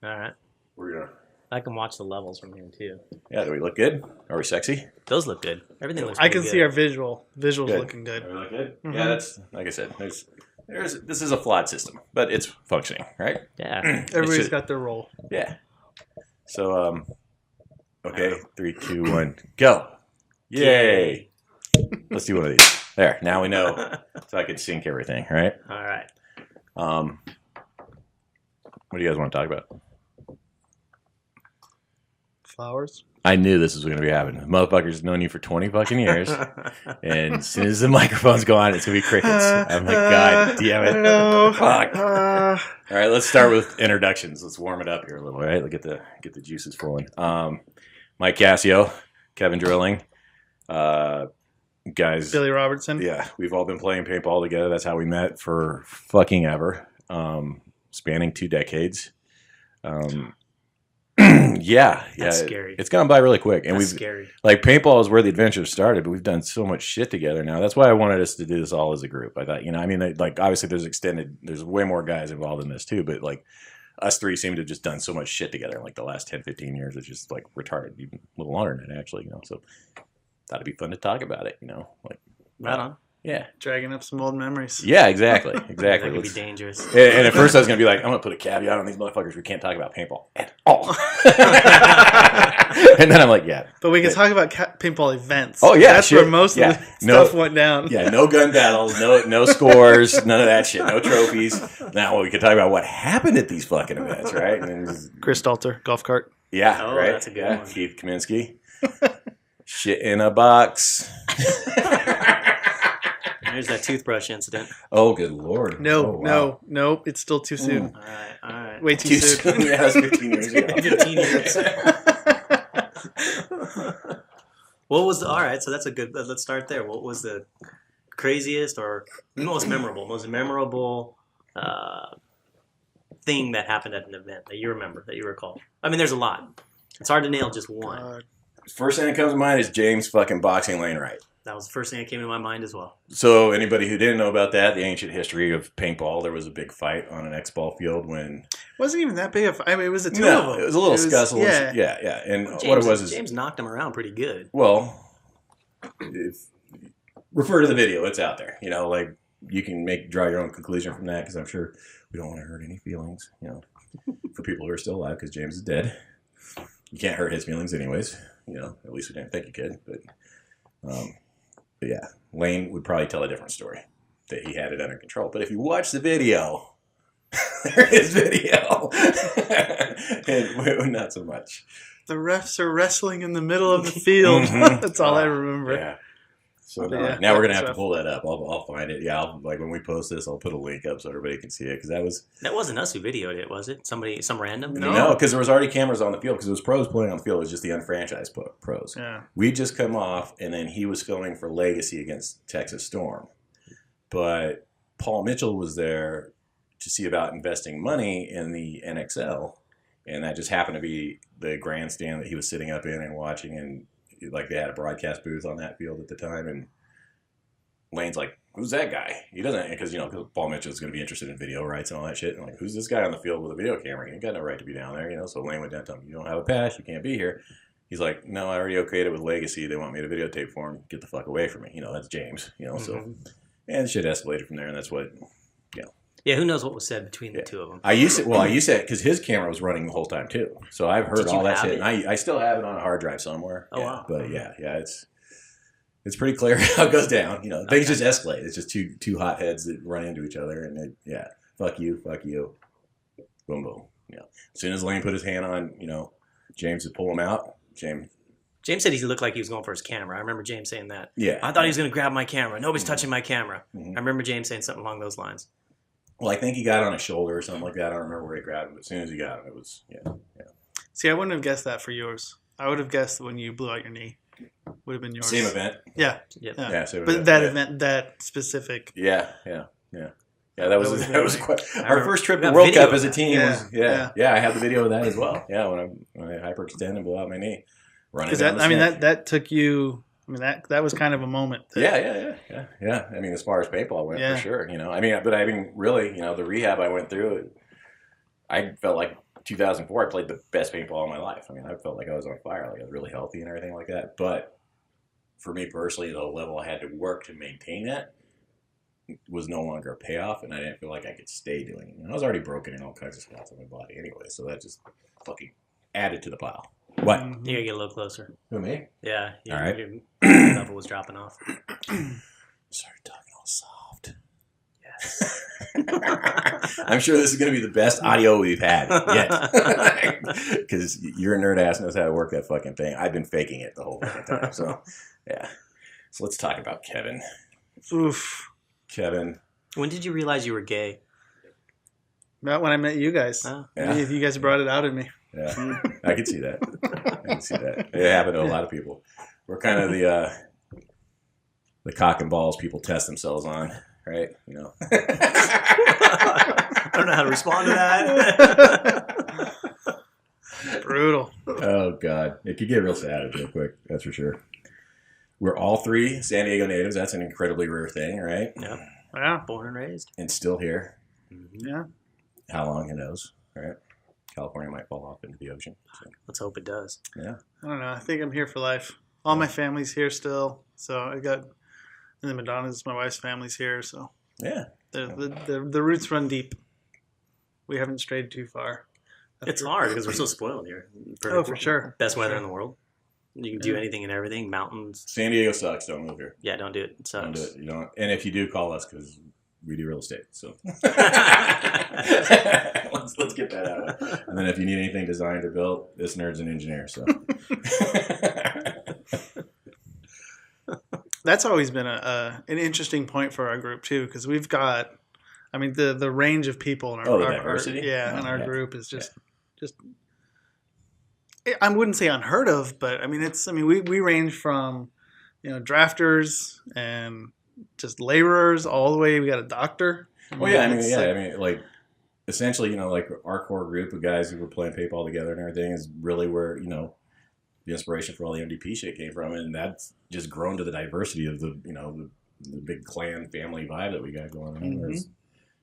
All right. We're gonna. I can watch the levels from here too. Yeah, do we look good? Are we sexy? Those look good. Everything looks. I can pretty see good. our visuals Good. looking good. Do we look good? Mhm. Yeah, that's like I said. This is a flawed system, but it's functioning, right? Yeah. Everybody's got their role. Yeah. So okay, 3, 2, 1, go! Yay! Let's do one of these. There. Now we know, so I can sync everything, right? All right. What do you guys want to talk about? Flowers. I knew this was going to be happening. Motherfuckers known you for 20 fucking years, and as soon as the microphones go on, it's going to be crickets. I'm like, God damn it. No. Fuck. All right, let's start with introductions. Let's warm it up here a little, right? Let's get the juices flowing. Mike Cassio, Kevin Drilling, guys. Billy Robertson. Yeah, we've all been playing paintball together. That's how we met for fucking ever, spanning 2 decades. Yeah, That's scary. It's gone by really quick, and That's scary. like paintball is where the adventure started, but we've done so much shit together now. That's why I wanted us to do this all as a group. I thought, like obviously there's way more guys involved in this too, but like us three seem to have just done so much shit together in like the last 10, 15 years. It's just like retarded, even a little longer than that actually, So thought it'd be fun to talk about it, like Right on. yeah. Dragging up some old memories. Yeah, exactly. That could be dangerous. And at first I was going to be like, I'm going to put a caveat on these motherfuckers. We can't talk about paintball at all. And then I'm like, yeah. But we can talk about paintball events. Oh, yeah. That's shit. where most of the stuff went down. Yeah, no gun battles, no scores, none of that shit, no trophies. Now we can talk about what happened at these fucking events, right? And Chris Stalter, golf cart. yeah, Oh, right? that's a good one. Keith Kaminsky. Shit in a box. There's that toothbrush incident. Oh, good Lord. No, Oh, wow. no. It's still too soon. All right. Way too soon. Yeah, that's 15 years ago. 15 years. What was all right? So that's a good. Let's start there. What was the craziest or most memorable thing that happened at an event that you remember, that you recall? I mean, there's a lot. It's hard to nail just one. First thing that comes to mind is James fucking boxing Lane Wright. That was the first thing that came to my mind as well. So anybody who didn't know about that, the ancient history of paintball, there was a big fight on an X-ball field when... Wasn't even that big of... I mean, it was the two No, of them. it was a little scuffle. Yeah. Yeah. And James, what it was is... James knocked him around pretty good. Well, refer to the video. It's out there. Like you can draw your own conclusion from that because I'm sure we don't want to hurt any feelings, for people who are still alive because James is dead. You can't hurt his feelings anyways. At least we didn't think you could. But yeah, Lane would probably tell a different story, that he had it under control. But if you watch the video, there is video. And not so much. The refs are wrestling in the middle of the field. Mhm. That's all I remember. Yeah. So Yeah, now we're going to have to rough. pull that up. I'll find it. Yeah, like when we post this, I'll put a link up so everybody can see it. Because That wasn't us who videoed it, was it? Some random? No. because there was already cameras on the field because it was pros playing on the field. It was just the unfranchised pros. Yeah. We just come off, and then he was filming for Legacy against Texas Storm. But Paul Mitchell was there to see about investing money in the NXL, and that just happened to be the grandstand that he was sitting up in and watching, and like they had a broadcast booth on that field at the time, and Lane's like, who's that guy? He doesn't, because Paul Mitchell's going to be interested in video rights and all that shit, and like, who's this guy on the field with a video camera? He got no right to be down there, So Lane went down to him, you don't have a pass, you can't be here. He's like, no, I already okayed it with Legacy. They want me to videotape for him. Get the fuck away from me. That's James. So, and shit escalated from there, and that's what. Yeah, who knows what was said between the two of them? I used to because his camera was running the whole time too. So I've heard Did you all that have shit. it? And I still have it on a hard drive somewhere. Oh, wow. But yeah, it's pretty clear how it goes down. Things just escalate. It's just two hot heads that run into each other, and fuck you, boom, boom. Yeah. As soon as Lane put his hand on, James would pull him out. James said he looked like he was going for his camera. I remember James saying that. Yeah. I thought he was going to grab my camera. Nobody's touching my camera. Mhm. I remember James saying something along those lines. Well, I think he got it on his shoulder or something like that. I don't remember where he grabbed him, but as soon as he got him, it was, See, I wouldn't have guessed that for yours. I would have guessed when you blew out your knee. Would have been yours. Same event. Yeah. Yep. Yeah. Same But event. that Yeah. event, that specific. Yeah, that was really quite, I our remember- first trip we to got World video Cup of as a that. team. Yeah. I have the video of that as well. Yeah, when I hyperextend and blow out my knee, running Because down the snake. that took you. I mean, that was kind of a moment. Yeah. I mean, as far as paintball went, Yeah. for sure. Really, the rehab I went through, I felt like 2004, I played the best paintball of my life. I mean, I felt like I was on fire. Like I was really healthy and everything like that. But for me personally, the level I had to work to maintain that was no longer a payoff, and I didn't feel like I could stay doing it. And I was already broken in all kinds of spots on my body anyway, so that just fucking added to the pile. What? You gotta get a little closer. Who, me? Yeah. All right. Your level was dropping off. Started talking all soft. Yes. I'm sure this is going to be the best audio we've had yet. Because your nerd ass knows how to work that fucking thing. I've been faking it the whole fucking time. So, yeah. So let's talk about Kevin. Oof. Kevin. When did you realize you were gay? Not when I met you guys. Oh. Yeah. You guys brought it out in me. Yeah. I can see that. I can see that. It happened to a lot of people. We're kind of the cock and balls people test themselves on, right? You know. I don't know how to respond to that. Brutal. Oh, God. It could get real sad real quick. That's for sure. We're all three San Diego natives. That's an incredibly rare thing, right? Yeah. Yeah. Born and raised. And still here. Yeah. How long, who knows, right? California might fall off into the ocean. So, Let's hope it does. yeah. I don't know. I think I'm here for life. All my family's here still. So I got, and then Madonna's, my wife's family's here. So Yeah. the roots run deep. We haven't strayed too far. It's hard because we're so spoiled here. Oh, for sure. Best weather in the world. You can do Yeah. anything and everything. Mountains. San Diego sucks. Don't move here. Yeah, don't do it. It sucks. Don't do it. You don't. And if you do, call us because we do real estate. So let's get that out. And then if you need anything designed or built, this nerd's an engineer. So That's always been an interesting point for our group too, because we've got, I mean, the range of people in our, the diversity. in our Yeah. group is just I wouldn't say unheard of, but I mean we range from, drafters and just laborers all the way. We got a doctor. Well, yeah, It's like- like essentially, like our core group of guys who were playing paintball together and everything is really where, the inspiration for all the MDP shit came from. And that's just grown to the diversity of the big clan family vibe that we got going on. Mhm. Whereas,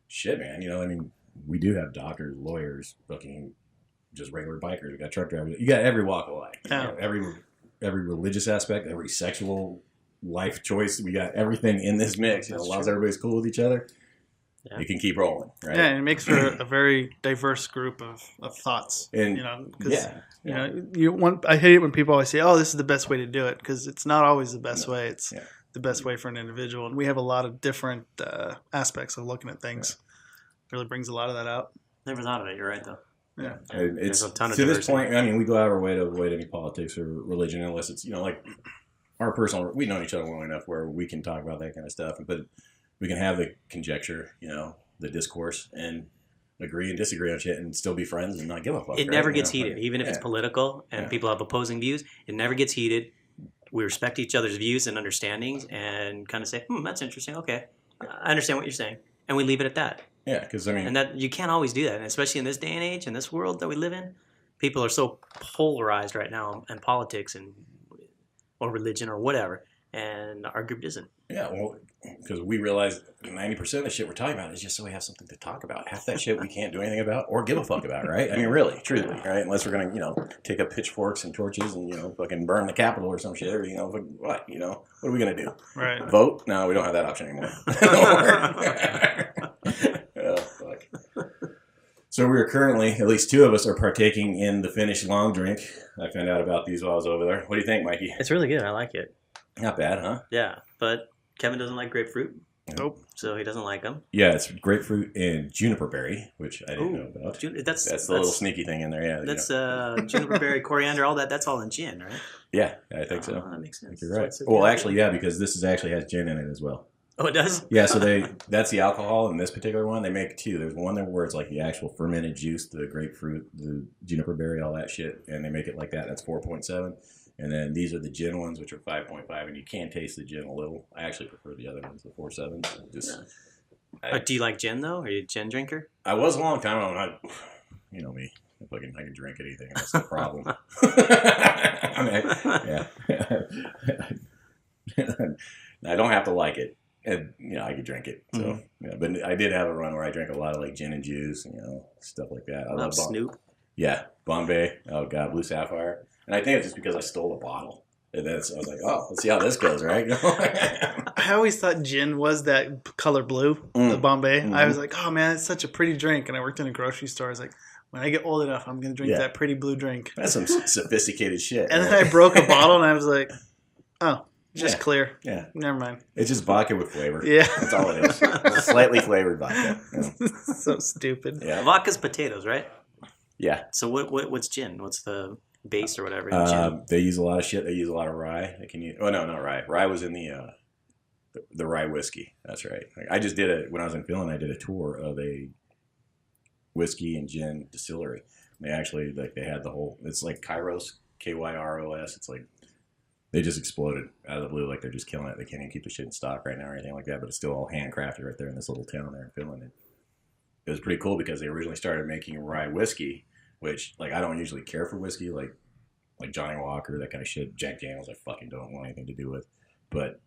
shit, man, we do have doctors, lawyers, fucking just regular bikers. We got truck drivers. You got every walk of life. Yeah. Every religious aspect, every sexual life choice. We got everything in this mix. As long as everybody's cool with each other, Yeah. you can keep rolling, right? Yeah, and it makes for a very diverse group of thoughts. And because yeah, I hate it when people always say, "Oh, this is the best way to do it," because it's not always the best way. It's Yeah. the best way for an individual, and we have a lot of different aspects of looking at things. Really brings a lot of that out. Never thought of it. You're right, though. Yeah. And There's it's a ton of to this diversity. point. We go out of our way to avoid any politics or religion unless it's like our personal. We've known each other long enough where we can talk about that kind of stuff, but we can have the conjecture, the discourse, and agree and disagree on shit, and still be friends and not give a fuck. It right? never gets heated, even if it's Yeah. political and Yeah. people have opposing views. It never gets heated. We respect each other's views and understandings, and kind of say, "That's interesting. Okay, I understand what you're saying," and we leave it at that. Yeah, because And that you can't always do that, and especially in this day and age, in this world that we live in, people are so polarized right now in politics or religion or whatever, and our group isn't. yeah, well, because we realize 90% of the shit we're talking about is just so we have something to talk about. Half that shit we can't do anything about or give a fuck about, right? I mean, really, truly, right? Unless we're gonna, take up pitchforks and torches and fucking burn the Capitol or some shit, or what? What are we gonna do? Right. Vote? No, we don't have that option anymore. Oh, fuck. So we're currently, at least two of us are partaking in the Finnish long drink. I found out about these while I was over there. What do you think, Mikey? It's really good. I like it. Not bad, huh? Yeah, but Kevin doesn't like grapefruit, Nope. so he doesn't like them. Yeah, it's grapefruit and juniper berry, which I didn't know about. That's That's the little sneaky thing in there, yeah. That's juniper berry, coriander, all that. That's all in gin, right? Yeah, I think so. Oh, that makes I sense. think you're right. So it's Well, okay. actually, yeah, because this actually has gin in it as well. Oh, it does? Yeah, so that's the alcohol in this particular one. They make two. There's one there where it's like the actual fermented juice, the grapefruit, the juniper berry, all that shit, and they make it like that. That's 4.7. And then these are the gin ones, which are 5.5, and you can taste the gin a little. I actually prefer the other ones, the 4.7. Do you like gin, though? Are you a gin drinker? I was a long time ago. You know me. I can drink anything, and that's the problem. I don't have to like it. And, I could drink it. So, yeah, but I did have a run where I drank a lot of like gin and juice, and, stuff like that. I love Snoop. Yeah, Bombay. Oh god, Blue Sapphire. And I think it's just because I stole a bottle. And then I was like, oh, let's see how this goes, right? I always thought gin was that color blue, the Bombay. I was Mhm. like, oh man, it's such a pretty drink. And I worked in a grocery store. I was like, when I get old enough, I'm going to drink Yeah. that pretty blue drink. That's some sophisticated shit. And then right? I broke a bottle and I was like, oh, just Yeah. clear. Yeah. Never mind. It's just vodka with flavor. Yeah. That's all it is. It's slightly flavored vodka. Yeah. So stupid. Yeah. Vodka's potatoes, right? Yeah. So what's gin? What's the base or whatever in gin? They use a lot of shit. They use a lot of rye. They can use. Oh no, not rye. Rye was in the rye whiskey. That's right. Like, I just did it when I was in Finland. I did a tour of a whiskey and gin distillery. They actually they had the whole. It's like Kairos, Kyros. It's like they just exploded out of the blue. Like they're just killing it. They can't even keep the shit in stock right now or anything like that. But it's still all handcrafted right there in this little town there in Finland. And it was pretty cool because they originally started making rye whiskey, which like I don't usually care for whiskey, like Johnny Walker, that kind of shit. Jack Daniels, I fucking don't want anything to do with. But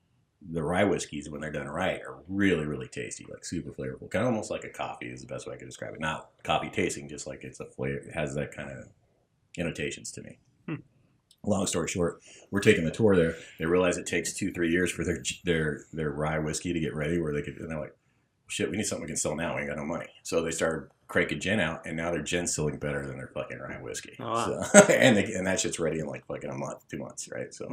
the rye whiskeys, when they're done right, are really, really tasty, like super flavorful. Kind of almost like a coffee is the best way I could describe it. Not coffee tasting, just like it's a flavor. It has that kind of annotations to me. Long story short, we're taking the tour there. They realize it takes 2-3 years for their rye whiskey to get ready, where they could. And they're like, shit, we need something we can sell now. We ain't got no money. So they started cranking gin out, and now their gin's selling better than their fucking rye whiskey. Oh, wow. So, and that shit's ready in like fucking a month, 2 months, right? So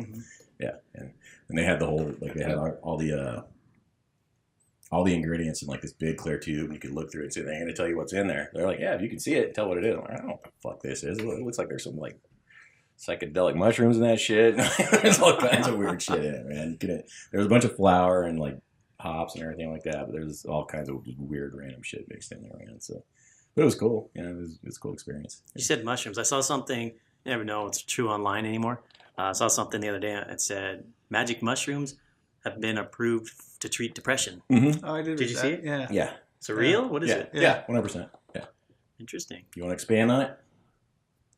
yeah, and they had the whole they had all the ingredients in like this big clear tube, and you could look through it and say they're gonna tell you what's in there. They're like, yeah, if you can see it, tell what it is. I'm like, I don't know what the fuck this is. It looks like there's some like psychedelic mushrooms in that shit. There's all kinds of weird shit in it, man. There's a bunch of flour and like hops and everything like that, but there's all kinds of weird random shit mixed in there, man. So, but it was cool. You know, it was a cool experience. You said mushrooms. I saw something. You never know it's true online anymore. I saw something the other day that said magic mushrooms have been approved to treat depression. Mm-hmm. Oh, I did. Did you see it? Yeah. Yeah. Is it real? What is Yeah. it? Yeah. 100%. Yeah. Interesting. You want to expand on it?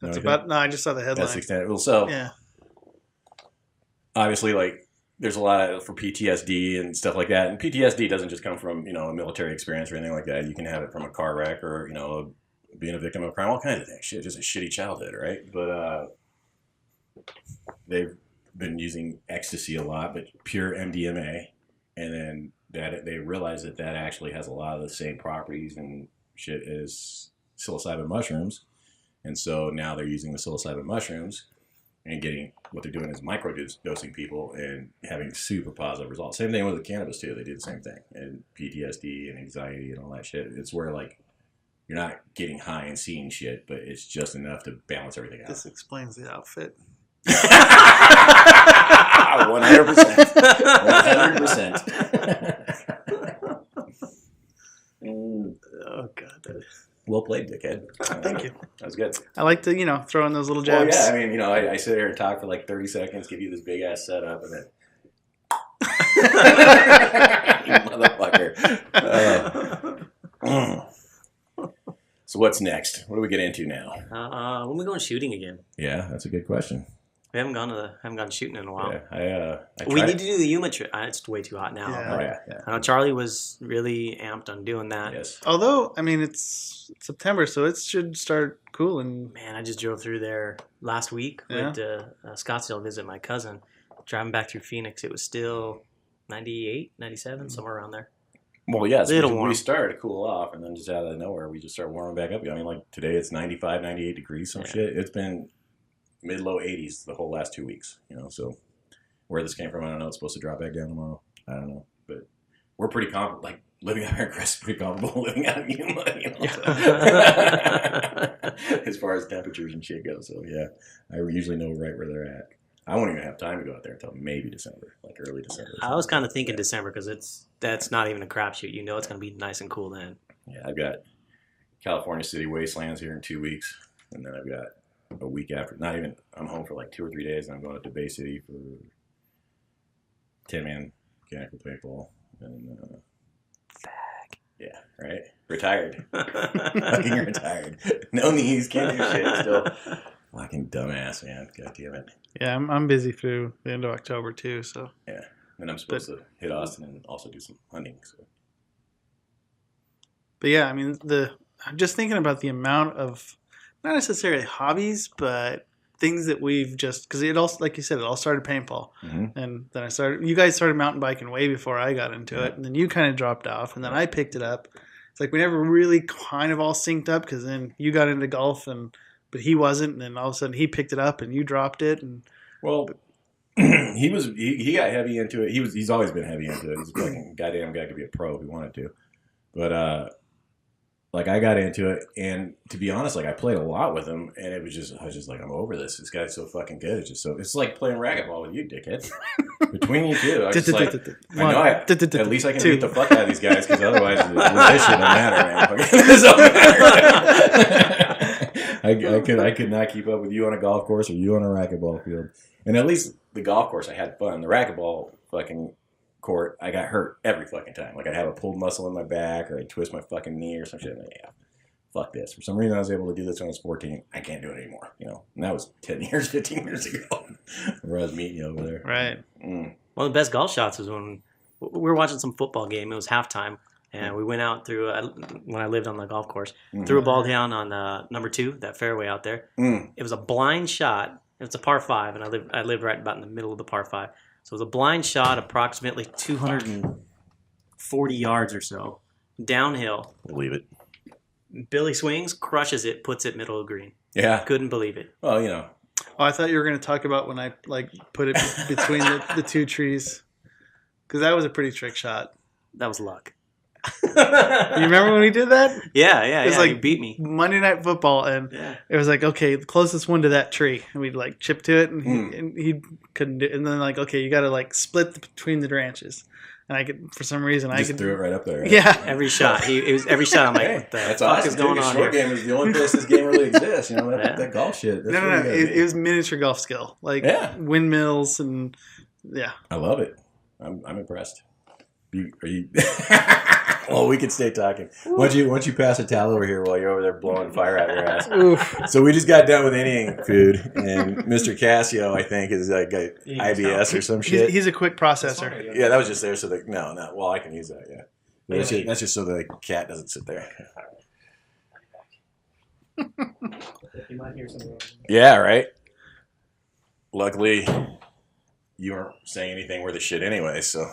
That's about. No, I just saw the headline. That's the extent. Well, so Yeah. obviously, like there's a lot of for PTSD and stuff like that. And PTSD doesn't just come from a military experience or anything like that. You can have it from a car wreck or being a victim of crime, all kinds of things. Shit, just a shitty childhood, right? But they've been using ecstasy a lot, but pure MDMA, and then that they realize that actually has a lot of the same properties and shit as psilocybin mushrooms, and so now they're using the psilocybin mushrooms and getting what they're doing is microdosing people and having super positive results. Same thing with the cannabis too. They do the same thing, and PTSD and anxiety and all that shit. It's where like you're not getting high and seeing shit, but it's just enough to balance everything out. This explains the outfit. 100%. 100%. Oh god. Well played, dickhead. Thank you. That was good. I like to throw in those little Well, jabs. yeah, I mean, I sit here and talk for like 30 seconds, give you this big ass setup, and then. You motherfucker. So what's next? What do we get into now? When we going shooting again? Yeah, that's a good question. We haven't gone shooting in a while. Yeah, I We tried- need to do the Yuma trip. It's way too hot now. Yeah. Oh but yeah. I know Charlie was really amped on doing that. Yes. Although, I mean, it's September, so it should start cooling. Man, I just drove through there last week. Yeah. Went to Scottsdale to visit my cousin. Driving back through Phoenix, it was still 98, 97, somewhere around there. Well, yes, Little warm. we started to cool off, and then just out of nowhere, we just started warming back up. I mean, like today it's 95, 98 degrees, some Yeah. shit. It's been mid-low 80s the whole last 2 weeks, so where this came from, I don't know. It's supposed to drop back down tomorrow. I don't know, but we're pretty comfortable. Like living out here in Crest is pretty comfortable living out in Yuma, as far as temperatures and shit goes. So yeah, I usually know right where they're at. I won't even have time to go out there until maybe December, like early December. I was kind of thinking December because that's not even a crapshoot. It's going to be nice and cool then. Yeah, I've got California City Wastelands here in 2 weeks, and then I've got a week after. Not even. I'm home for like 2 or 3 days, and I'm going up to Bay City for 10-man mechanical paintball. And yeah, right. Retired. Fucking retired. No knees, can't do shit. Still, fucking dumbass, man. God damn it. Yeah, I'm busy through the end of October too. So Yeah, and I'm supposed to hit Austin and also do some hunting. So but yeah, I mean I'm just thinking about the amount of not necessarily hobbies, but things that we've just, because it also, like you said, it all started paintball. Mm-hmm. And then you guys started mountain biking way before I got into Yeah. it. And then you kind of dropped off, and then I picked it up. It's like we never really kind of all synced up, because then you got into golf, but he wasn't. And then all of a sudden he picked it up and you dropped it. And Well, he got heavy into it. He's always been heavy into it. He's a fucking goddamn guy, could be a pro if he wanted to. But like I got into it, and to be honest, like I played a lot with him, and I was just like, I'm over this. This guy's so fucking good. It's like playing racquetball with you, dickhead. Between you two, I was just like, I know at least I can beat the fuck out of these guys, because otherwise this shit don't matter, man. This don't matter. I could not keep up with you on a golf course or you on a racquetball field. And at least the golf course, I had fun. The racquetball fucking court, I got hurt every fucking time. Like I'd have a pulled muscle in my back, or I'd twist my fucking knee or some shit. Like, yeah, fuck this. For some reason, I was able to do this when I was 14. I can't do it anymore. And that was 10 years, 15 years ago, where I was meeting you over there. right. One of the best golf shots was when we were watching some football game. It was halftime, and we went out through when I lived on the golf course. Threw a ball down on number 2, that fairway out there. It was a blind shot. It's a par 5, and I lived right about in the middle of the par 5. So it was a blind shot, approximately 240 yards or so, downhill. Believe it. Billy swings, crushes it, puts it middle of green. Yeah. Couldn't believe it. Well, Oh, I thought you were going to talk about when I put it between the 2 trees, because that was a pretty trick shot. That was luck. You remember when we did that? Yeah. It was He beat me. Monday Night Football, and it was like, okay, the closest one to that tree, and we'd like chip to it, and he couldn't do it. And then like, okay, you got to like split between the branches, and I could, for some reason, just threw it right up there. Right? Yeah, every shot. It was every shot. I'm like, what the that's fuck awesome, is going dude. on Short here? game is the only place this game really exists. That golf shit. That's no. It was miniature golf skill, like windmills, and I love it. I'm impressed. Are you? Well, we could stay talking. Once you pass a towel over here while you're over there blowing fire out your ass. Oof. So we just got done with eating food, and Mr. Cassio, I think, is like a IBS or some shit. He's a quick processor. Yeah, that was just there so that well, I can use that. Yeah, but that's just so the cat doesn't sit there. You might hear some. Yeah, right. Luckily, you weren't saying anything worth a shit anyway, so.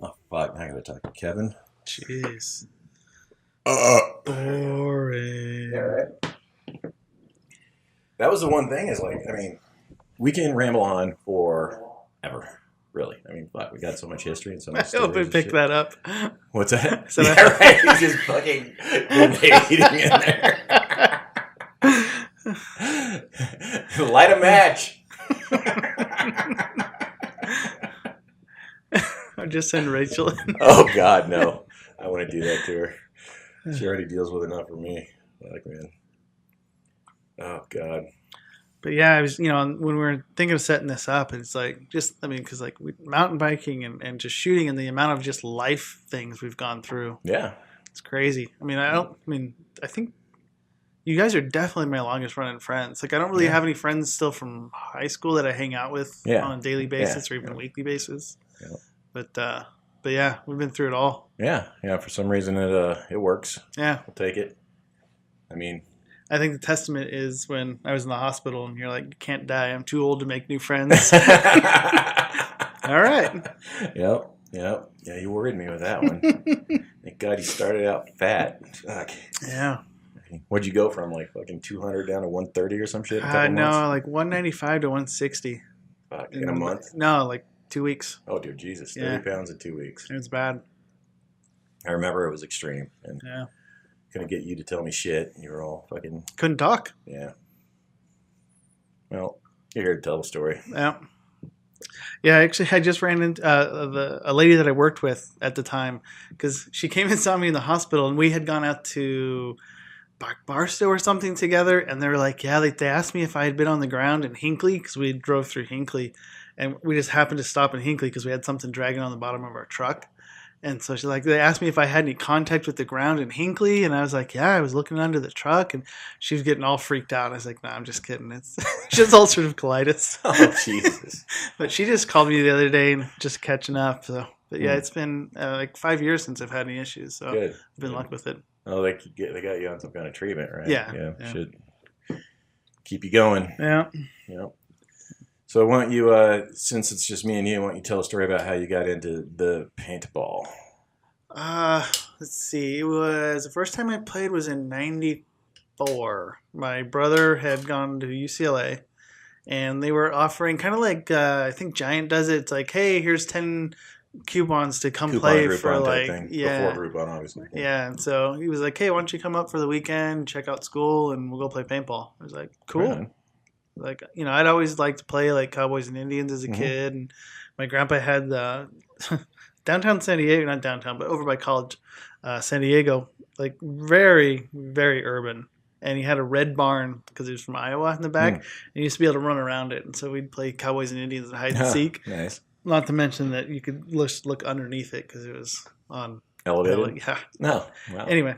Oh fuck! Now I gotta talk to Kevin. Jeez. Boring. Yeah, right. That was the one thing. Is like, we can ramble on forever. Really. Fuck, we got so much history and so much. I hope it picked that up. What's that? So yeah, right. He's just fucking eating in there. Light a match. I'll just send Rachel in. Oh God, no! I want to do that to her. She already deals with enough for me. Like, man. Oh God. But yeah, I was, when we were thinking of setting this up, it's like because like mountain biking and just shooting, and the amount of just life things we've gone through. Yeah, it's crazy. I think you guys are definitely my longest running friends. Like, I don't really have any friends still from high school that I hang out with on a daily basis or even weekly basis. Yeah. But yeah, we've been through it all. Yeah. For some reason, it works. Yeah, we'll take it. I think the testament is when I was in the hospital and you're like, you can't die. I'm too old to make new friends. All right. Yep. Yeah, you worried me with that one. Thank God you started out fat. Fuck. Yeah. What'd you go from, like fucking 200 down to 130 or some shit? No, like 195 to 160. Fuck, in a month? No, like 2 weeks. Oh, dear Jesus. 30 pounds in 2 weeks. It was bad. I remember it was extreme. And yeah. Couldn't get you to tell me shit. You were all fucking... Couldn't talk. Yeah. Well, you're here to tell the story. Yeah. Yeah, actually, I just ran into a lady that I worked with at the time because she came and saw me in the hospital, and we had gone out to Barstow or something together, and they were like, yeah, they asked me if I had been on the ground in Hinckley because we drove through Hinckley, and we just happened to stop in Hinckley because we had something dragging on the bottom of our truck. And so she's like, they asked me if I had any contact with the ground in Hinckley, and I was like, yeah, I was looking under the truck, and she was getting all freaked out. I was like, no, I'm just kidding. It's just ulcerative colitis. Oh, Jesus. But she just called me the other day and just catching up. So, but yeah, it's been like 5 years since I've had any issues, so Good. I've been lucky with it. Oh, they got you on some kind of treatment, right? Yeah. Yeah. Should keep you going. Yeah. Yep. So why don't you, since it's just me and you, why don't you tell a story about how you got into the paintball? Let's see. It was the first time I played was in '94. My brother had gone to UCLA, and they were offering kind of like I think Giant does it. It's like, hey, here's 10 coupons to come play for like before Groupon, obviously. Yeah, and so he was like, hey, why don't you come up for the weekend, check out school, and we'll go play paintball. I was like, cool. Right. Like, I'd always liked to play like Cowboys and Indians as a kid, and my grandpa had downtown San Diego, not downtown, but over by college, San Diego, like very, very urban. And he had a red barn because he was from Iowa in the back, and he used to be able to run around it. And so we'd play Cowboys and Indians and hide and seek. Nice. Not to mention that you could look underneath it because it was on elevated. Yeah. No. Wow. Anyway,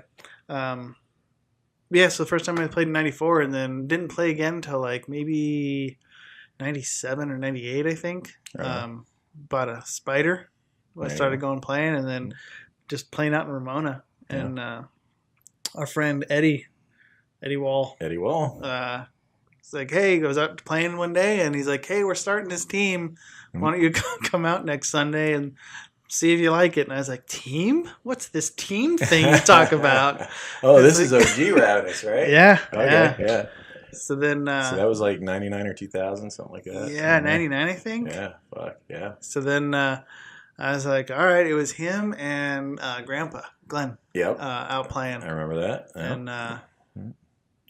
yeah. So the first time I played in '94, and then didn't play again until like maybe '97 or '98, I think. Bought a Spider. I started going playing, and then just playing out in Ramona. And our friend Eddie Wall. It's like, hey, he goes out playing one day, and he's like, hey, we're starting this team. Why don't you come out next Sunday and see if you like it? And I was like, team? What's this team thing you talk about? This is OG Ravenous, right? Yeah. Okay, yeah. So then... so that was like 99 or 2000, something like that. Yeah, 99, I think. Yeah, fuck, yeah. So then I was like, all right, it was him and Grandpa, Glenn. Yep. Out playing. I remember that. Yeah. And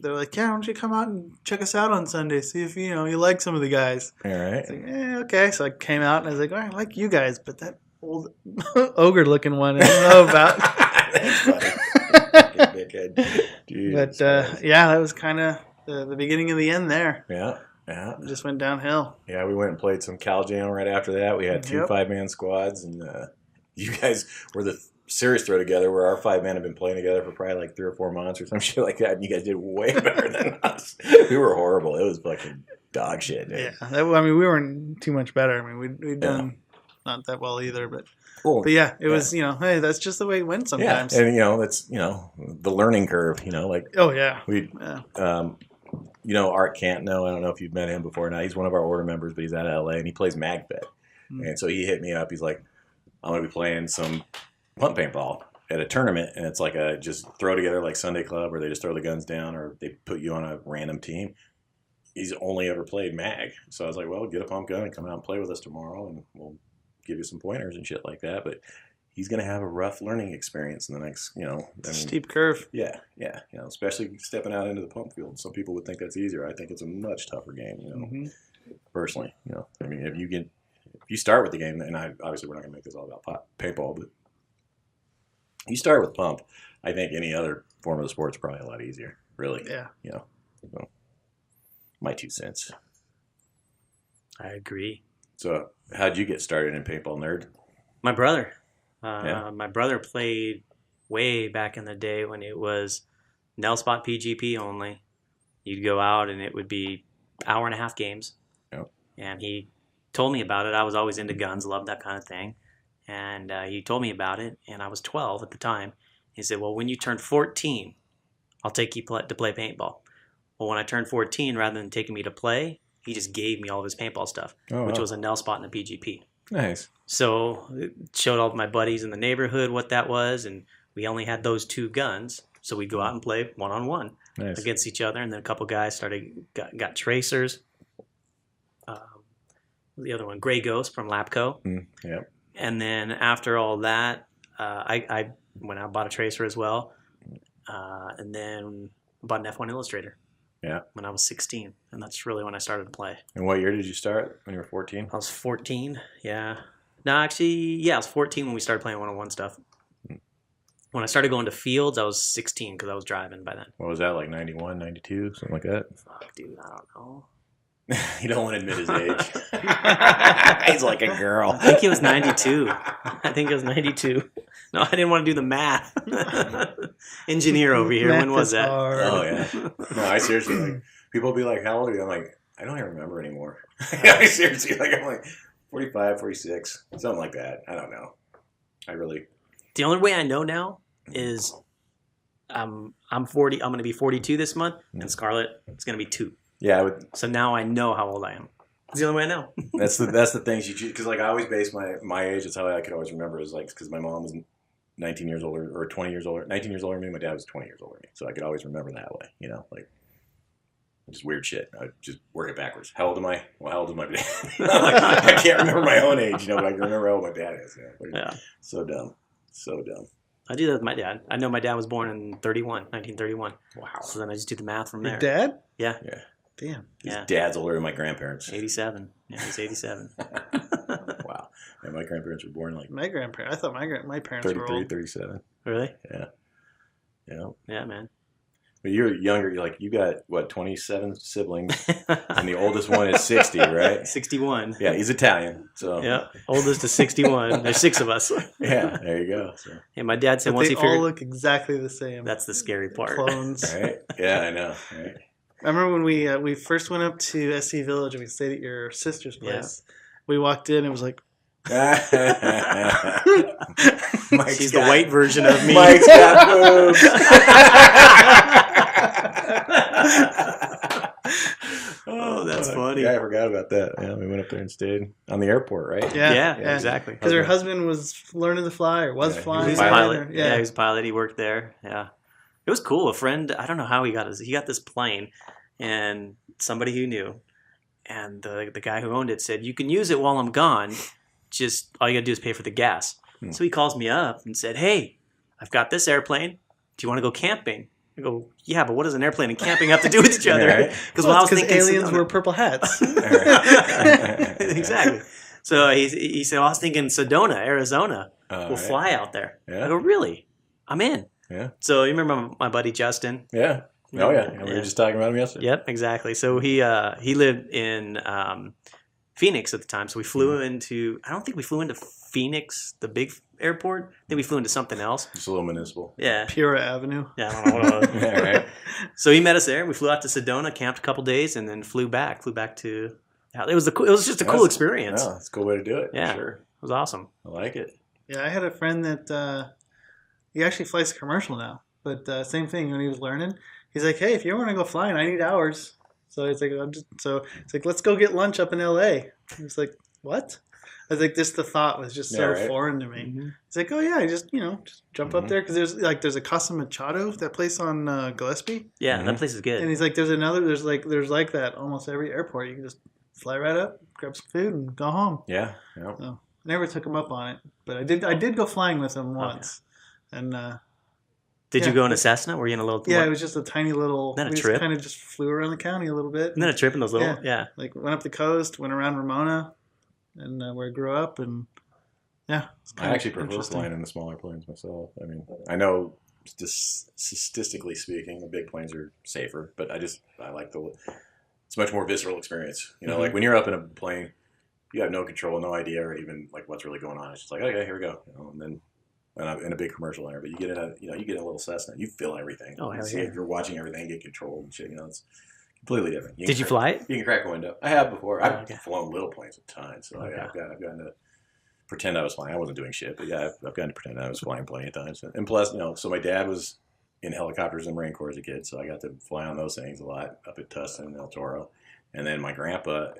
they're like, yeah, why don't you come out and check us out on Sunday, see if, you like some of the guys. All right. Like, okay. So I came out, and I was like, all right, I like you guys, but that old ogre-looking one I don't know about. That's funny. But, that was kind of the beginning of the end there. Yeah. Yeah. It just went downhill. Yeah, we went and played some Cal Jam right after that. We had 2 5-man squads, and you guys were the series throw together where our 5 men have been playing together for probably like 3 or 4 months or some shit like that, and you guys did way better than us. We were horrible. It was fucking dog shit, dude. Yeah, we weren't too much better. I mean, we'd done not that well either, but yeah, it was, hey, that's just the way it went sometimes. Yeah, and that's the learning curve. Like Art Cantno. I don't know if you've met him before. Now he's one of our order members, but he's out of LA and he plays MagFed. And so he hit me up. He's like, I'm gonna be playing some punt paintball at a tournament, and it's like a just throw together like Sunday Club, where they just throw the guns down, or they put you on a random team. He's only ever played mag, so I was like, well, get a pump gun and come out and play with us tomorrow, and we'll give you some pointers and shit like that. But he's gonna have a rough learning experience in the next, steep curve. Yeah, especially stepping out into the pump field. Some people would think that's easier. I think it's a much tougher game, personally. I mean, if you start with the game, and obviously we're not gonna make this all about paintball, but you start with pump, I think any other form of the sport is probably a lot easier, really. Yeah. So, my 2 cents. I agree. So how'd you get started in paintball, nerd? My brother. My brother played way back in the day when it was Nell Spot PGP only. You'd go out and it would be hour-and-a-half games. Yep. And he told me about it. I was always into guns, loved that kind of thing. And he told me about it, and I was 12 at the time. He said, well, when you turn 14, I'll take you to play paintball. Well, when I turned 14, rather than taking me to play, he just gave me all of his paintball stuff, which was a Nell Spot and a PGP. Nice. So it showed all of my buddies in the neighborhood what that was, and we only had those 2 guns. So we'd go out and play one-on-one against each other, and then a couple guys got tracers. The other one, Gray Ghost from Lapco. Yep. And then after all that, I went out and bought a tracer as well. And then bought an F1 Illustrator. Yeah. When I was 16. And that's really when I started to play. And what year did you start when you were 14? I was 14, yeah. No, actually, I was 14 when we started playing one-on-one stuff. When I started going to fields, I was 16 because I was driving by then. What was that, like 91, 92, something like that? Fuck, dude, I don't know. You don't want to admit his age. He's like a girl. I think it was 92. No, I didn't want to do the math. Engineer over here. Math when was that? Hard. Oh, yeah. No, I seriously, like, people will be like, how old are you? I'm like, I don't even remember anymore. I seriously, I'm like 45, 46, something like that. I don't know. I really... The only way I know now is I'm 40. I'm going to be 42 this month, and Scarlett is going to be 2. Yeah, I would. So now I know how old I am. It's the only way I know. That's the things you choose, because like I always base my age. It's how I could always remember is like because my mom was 19 years older or 20 years older, 19 years older than me. My dad was 20 years older than me, so I could always remember that way. You know, like just weird shit. I just work it backwards. How old am I? Well, how old is my dad? I can't remember my own age, but I can remember how old my dad is. Yeah. So dumb. I do that with my dad. I know my dad was born in 1931. Wow. So then I just do the math from there. Your dad? Yeah. Damn. His dad's older than my grandparents. 87. Yeah, he's 87. Wow. And my grandparents were born like my grandparents. I thought my parents 33, were old. 37. Really? Yeah. Yeah, man. But you're younger. You got, what, 27 siblings? And the oldest one is 60, right? 61. Yeah, he's Italian. So yeah, oldest is 61. There's 6 of us. Yeah, there you go. So. And my dad said but once they he figured... all look exactly the same. That's the scary part. Clones. Right? Yeah, I know. Right? I remember when we first went up to SC Village and we stayed at your sister's place. Yeah. We walked in and it was like... She's the white version of me. Mike's got boobs. Oh, that's funny. Yeah, I forgot about that. Yeah, we went up there and stayed on the airport, right? Yeah, exactly. Because her husband was learning to fly or was flying. He was a pilot. Yeah, he was a pilot. He worked there. Yeah. It was cool. A friend, I don't know how he got this plane, and somebody who knew, and the guy who owned it said, you can use it while I'm gone. Just all you got to do is pay for the gas. So he calls me up and said, hey, I've got this airplane. Do you want to go camping? I go, yeah, but what does an airplane and camping have to do with each other? Because I was thinking aliens wear purple hats. Exactly. So he said, I was thinking Sedona, Arizona. We'll fly out there. Yeah. I go, really? I'm in. Yeah. So you remember my buddy Justin? Yeah. Oh, yeah. We were just talking about him yesterday. Yep, exactly. So he lived in Phoenix at the time. So we flew into, I don't think we flew into Phoenix, the big airport. I think we flew into something else. Just a little municipal. Yeah. Pura Avenue. Yeah, I don't know what it was. Yeah, right. So he met us there. We flew out to Sedona, camped a couple days, and then flew back to, it was just a cool experience. Yeah, it's a cool way to do it. Yeah. For sure. It was awesome. I like it. Yeah, I had a friend that, he actually flies commercial now, but same thing when he was learning. He's like, hey, if you want to go flying, I need hours. So it's like, let's go get lunch up in L.A. He was like, what? I was like, the thought was just so foreign to me. Mm-hmm. He's like, oh yeah, just jump up there because there's a Casa Machado, that place on Gillespie. Yeah, that place is good. And he's like, there's like that almost every airport. You can just fly right up, grab some food, and go home. Yeah. So I never took him up on it, but I did go flying with him once, and. Did you go in a Cessna? Were you in a little? Yeah, it was just a tiny little. Not a trip. Kind of just flew around the county a little bit. Isn't that a trip in those little? Yeah. Like went up the coast, went around Ramona, and where I grew up, and I actually prefer flying in the smaller planes myself. I mean, I know statistically speaking, the big planes are safer, but I like it's a much more visceral experience. Like when you're up in a plane, you have no control, no idea, or even like what's really going on. It's just like, okay, here we go, and then. And I'm in a big commercial air, but you get in a little Cessna, you feel everything. Oh, hell yeah. You're watching everything get controlled and shit. It's completely different. Did you fly it? You can crack a window. I have before. I've flown little planes a ton, so I've gotten to pretend I was flying. I wasn't doing shit, but yeah, I've gotten to pretend I was flying plenty of times. And plus, so my dad was in helicopters in the Marine Corps as a kid, so I got to fly on those things a lot up at Tustin and El Toro. And then my grandpa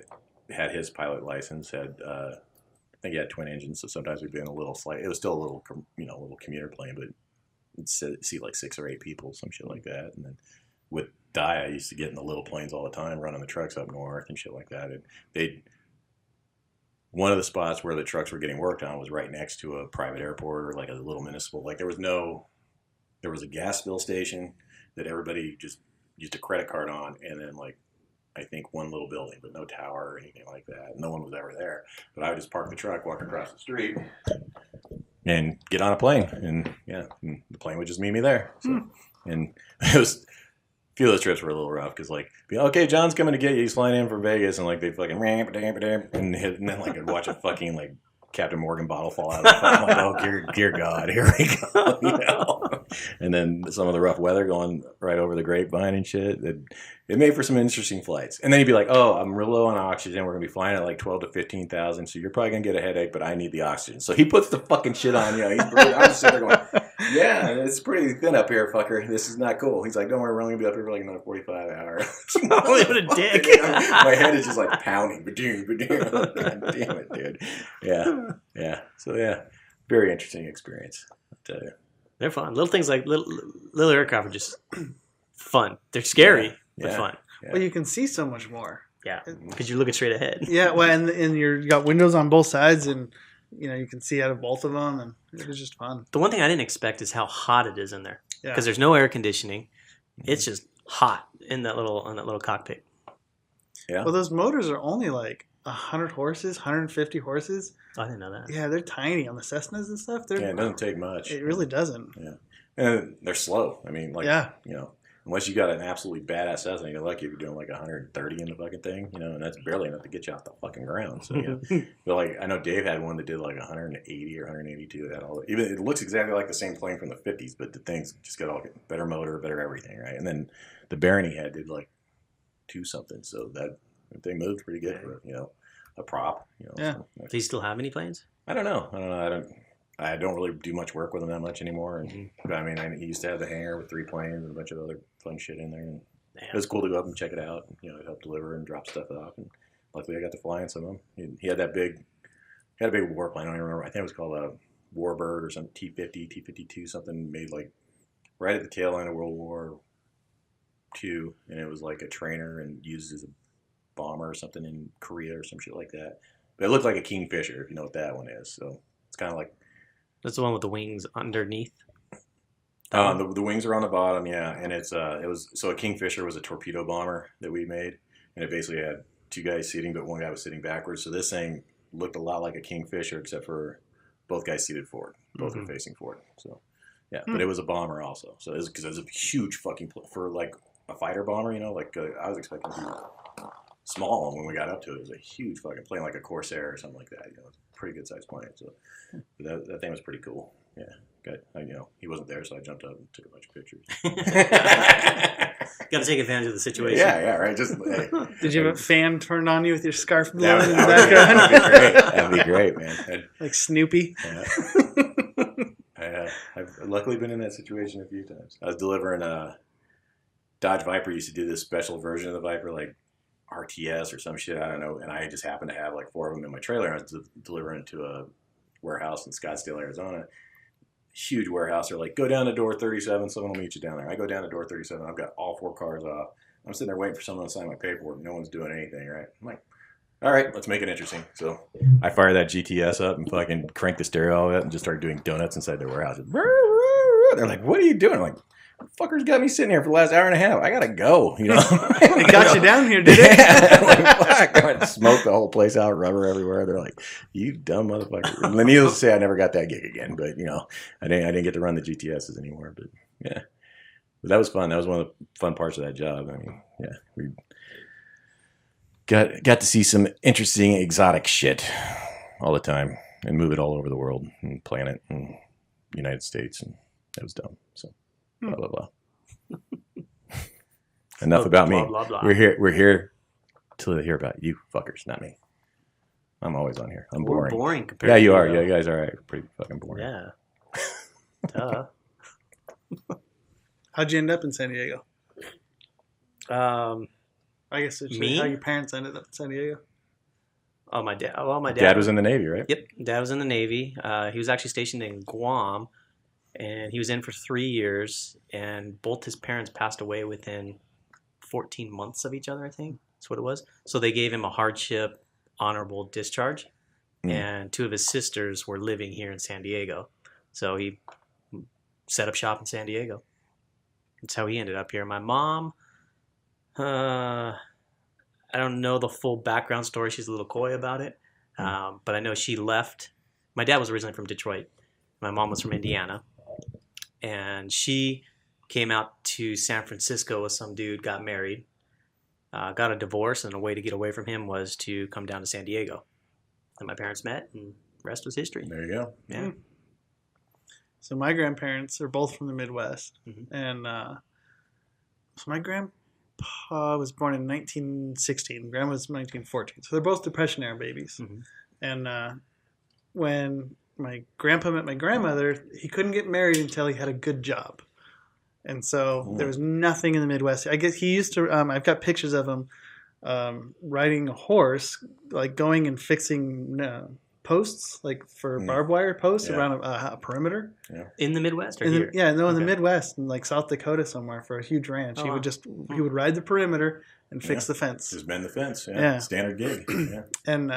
had his pilot license, I think he had twin engines, so sometimes we'd be in a little flight. It was still a little, little commuter plane, but you'd see like 6 or 8 people, some shit like that. And then with Di, I used to get in the little planes all the time, running the trucks up north and shit like that. And one of the spots where the trucks were getting worked on was right next to a private airport or like a little municipal. Like there was a gas fill station that everybody just used a credit card on, and then like I think one little building, but no tower or anything like that. No one was ever there. But I would just park the truck, walk across the street, and get on a plane. And and the plane would just meet me there. So, and it was a few of those trips were a little rough because okay, John's coming to get you. He's flying in from Vegas, and like they fucking and then like I'd watch a fucking like Captain Morgan bottle fall out of the phone. I'm like, oh, dear God, here we go. And then some of the rough weather going right over the grapevine and shit. It made for some interesting flights. And then you'd be like, oh, I'm real low on oxygen. We're going to be flying at like 12 to 15,000. So you're probably going to get a headache, but I need the oxygen. So he puts the fucking shit on you. I'm just sitting there going, Yeah, it's pretty thin up here, fucker. This is not cool. He's like, don't worry, we're only going to be up here for like another 45 hours. What a dick. My head is just like pounding. God damn it, dude. Yeah. So, yeah, very interesting experience, I'll tell you. They're fun. Little things like little aircraft are just fun. They're scary, but fun. Yeah. Well, you can see so much more. Yeah, because you're looking straight ahead. Yeah, well, and you got windows on both sides, and you can see out of both of them, and it was just fun. The one thing I didn't expect is how hot it is in there. Yeah. Because there's no air conditioning. It's just hot in that little cockpit. Yeah. Well, those motors are only like 100 horses, 150 horses. I didn't know that. Yeah, they're tiny on the Cessnas and stuff. It doesn't take much. It really doesn't. Yeah. And they're slow. I mean, like, unless you got an absolutely badass Cessna, you're lucky if you're doing like 130 in the fucking thing, and that's barely enough to get you off the fucking ground. So, but like, I know Dave had one that did like 180 or 182. That even it looks exactly like the same plane from the 50s, but the thing's just got all better motor, better everything, right? And then the Baron he had did like 2 something, so that they moved pretty good for a prop. Yeah. So, Do you still have any planes? I don't know. I don't really do much work with them that much anymore. And, but I mean, he used to have the hangar with 3 planes and a bunch of other fun shit in there. And it was cool to go up and check it out. It helped deliver and drop stuff off. And luckily, I got to fly in some of them. He had a big warplane. I don't even remember. I think it was called a Warbird or some T-50, T-52, something made like right at the tail end of World War II. And it was like a trainer and used as a bomber or something in Korea or some shit like that. But it looked like a Kingfisher, if you know what that one is. So it's kind of like. That's the one with the wings underneath. The wings are on the bottom, yeah, and it was a Kingfisher was a torpedo bomber that we made, and it basically had 2 guys sitting, but one guy was sitting backwards. So this thing looked a lot like a Kingfisher, except for both guys seated forward, both were facing forward. So yeah, but it was a bomber also. So because it was a huge fucking for like a fighter bomber, like I was expecting to be small, and when we got up to it, it was a huge fucking plane, like a Corsair or something like that. It's a pretty good sized plane. So that thing was pretty cool. Yeah. Good. He wasn't there, so I jumped up and took a bunch of pictures. Got to take advantage of the situation. Yeah, right. Just hey. Did you have a fan turned on you with your scarf blowing That in the background? That'd be great, man. Like Snoopy. Yeah. I've luckily been in that situation a few times. I was delivering a Dodge Viper. Used to do this special version of the Viper, like RTS or some shit. I don't know. And I just happened to have like 4 of them in my trailer. I was delivering it to a warehouse in Scottsdale, Arizona. Huge warehouse. They're like, go down to door 37. Someone will meet you down there. I go down to door 37. I've got all 4 cars off. I'm sitting there waiting for someone to sign my paperwork. No one's doing anything, right? I'm like, all right, let's make it interesting. So I fire that GTS up and fucking crank the stereo out of it and just start doing donuts inside their warehouse. They're like, what are you doing? I'm like, fucker's got me sitting here for the last hour and a half. I gotta go. It got you down here, did it? Yeah, like, fuck. I smoked the whole place out, rubber everywhere. They're like, you dumb motherfucker. And needless to say, I never got that gig again. But I didn't get to run the GTSs anymore. But yeah, but that was fun. That was one of the fun parts of that job. I mean, yeah, we got to see some interesting exotic shit all the time and move it all over the world and planet and United States, and it was dumb. So. Blah blah blah. Enough about me. Blah, blah. We're here to hear about you fuckers, not me. I'm always on here. I'm boring. We're boring compared. Yeah, to you are. Yeah, you guys are right. Pretty fucking boring. Yeah. Duh. How'd you end up in San Diego? I guess it's me? how your parents ended up in San Diego. Oh, my dad. Well, my Dad was in the Navy, right? Yep, Dad was in the Navy. He was actually stationed in Guam, and he was in for 3 years. And both his parents passed away within 14 months of each other. I think that's what it was. So they gave him a hardship, honorable discharge, and 2 of his sisters were living here in San Diego. So he set up shop in San Diego. That's how he ended up here. My mom, I don't know the full background story. She's a little coy about it. But I know she left. My dad was originally from Detroit. My mom was from Indiana. And she came out to San Francisco with some dude, got married, got a divorce, and a way to get away from him was to come down to San Diego. And my parents met, and the rest was history. There you go. Yeah. So my grandparents are both from the Midwest. Mm-hmm. And so my grandpa was born in 1916. Grandma was 1914. So they're both Depression-era babies. Mm-hmm. And when my grandpa met my grandmother, he couldn't get married until he had a good job. And so there was nothing in the Midwest. I guess he used to, I've got pictures of him riding a horse, like going and fixing posts, like for barbed wire posts around a perimeter. Yeah. In the Midwest or in here? In the Midwest, in like South Dakota somewhere for a huge ranch. He would ride the perimeter and fix the fence. Just mend the fence. Yeah. Standard gig. Yeah. And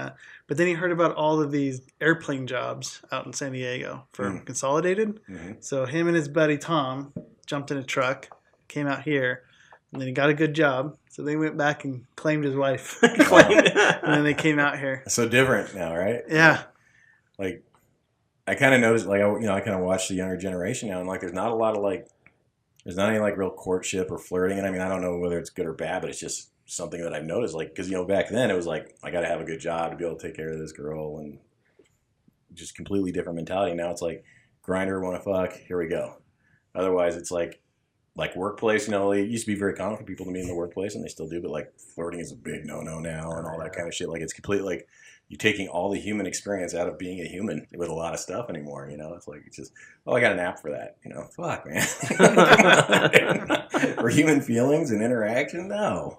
but then he heard about all of these airplane jobs out in San Diego for Consolidated. Mm-hmm. So him and his buddy Tom jumped in a truck, came out here, and then he got a good job. So they went back and claimed his wife. And then they came out here. So different now, right? Yeah. Like, I kind of noticed, like, I kind of watch the younger generation now, and like, there's not a lot of like, there's not any like real courtship or flirting. And I mean, I don't know whether it's good or bad, but it's just something that I've noticed. Like, because back then it was like, I got to have a good job to be able to take care of this girl, and just completely different mentality. Now it's like, grinder, want to fuck, here we go. Otherwise, it's like workplace, it used to be very common for people to meet in the workplace, and they still do, but like flirting is a big no-no now and all that kind of shit. Like, it's completely like you're taking all the human experience out of being a human with a lot of stuff anymore, It's like, it's just, I got an app for that, Fuck, man. For human feelings and interaction? No,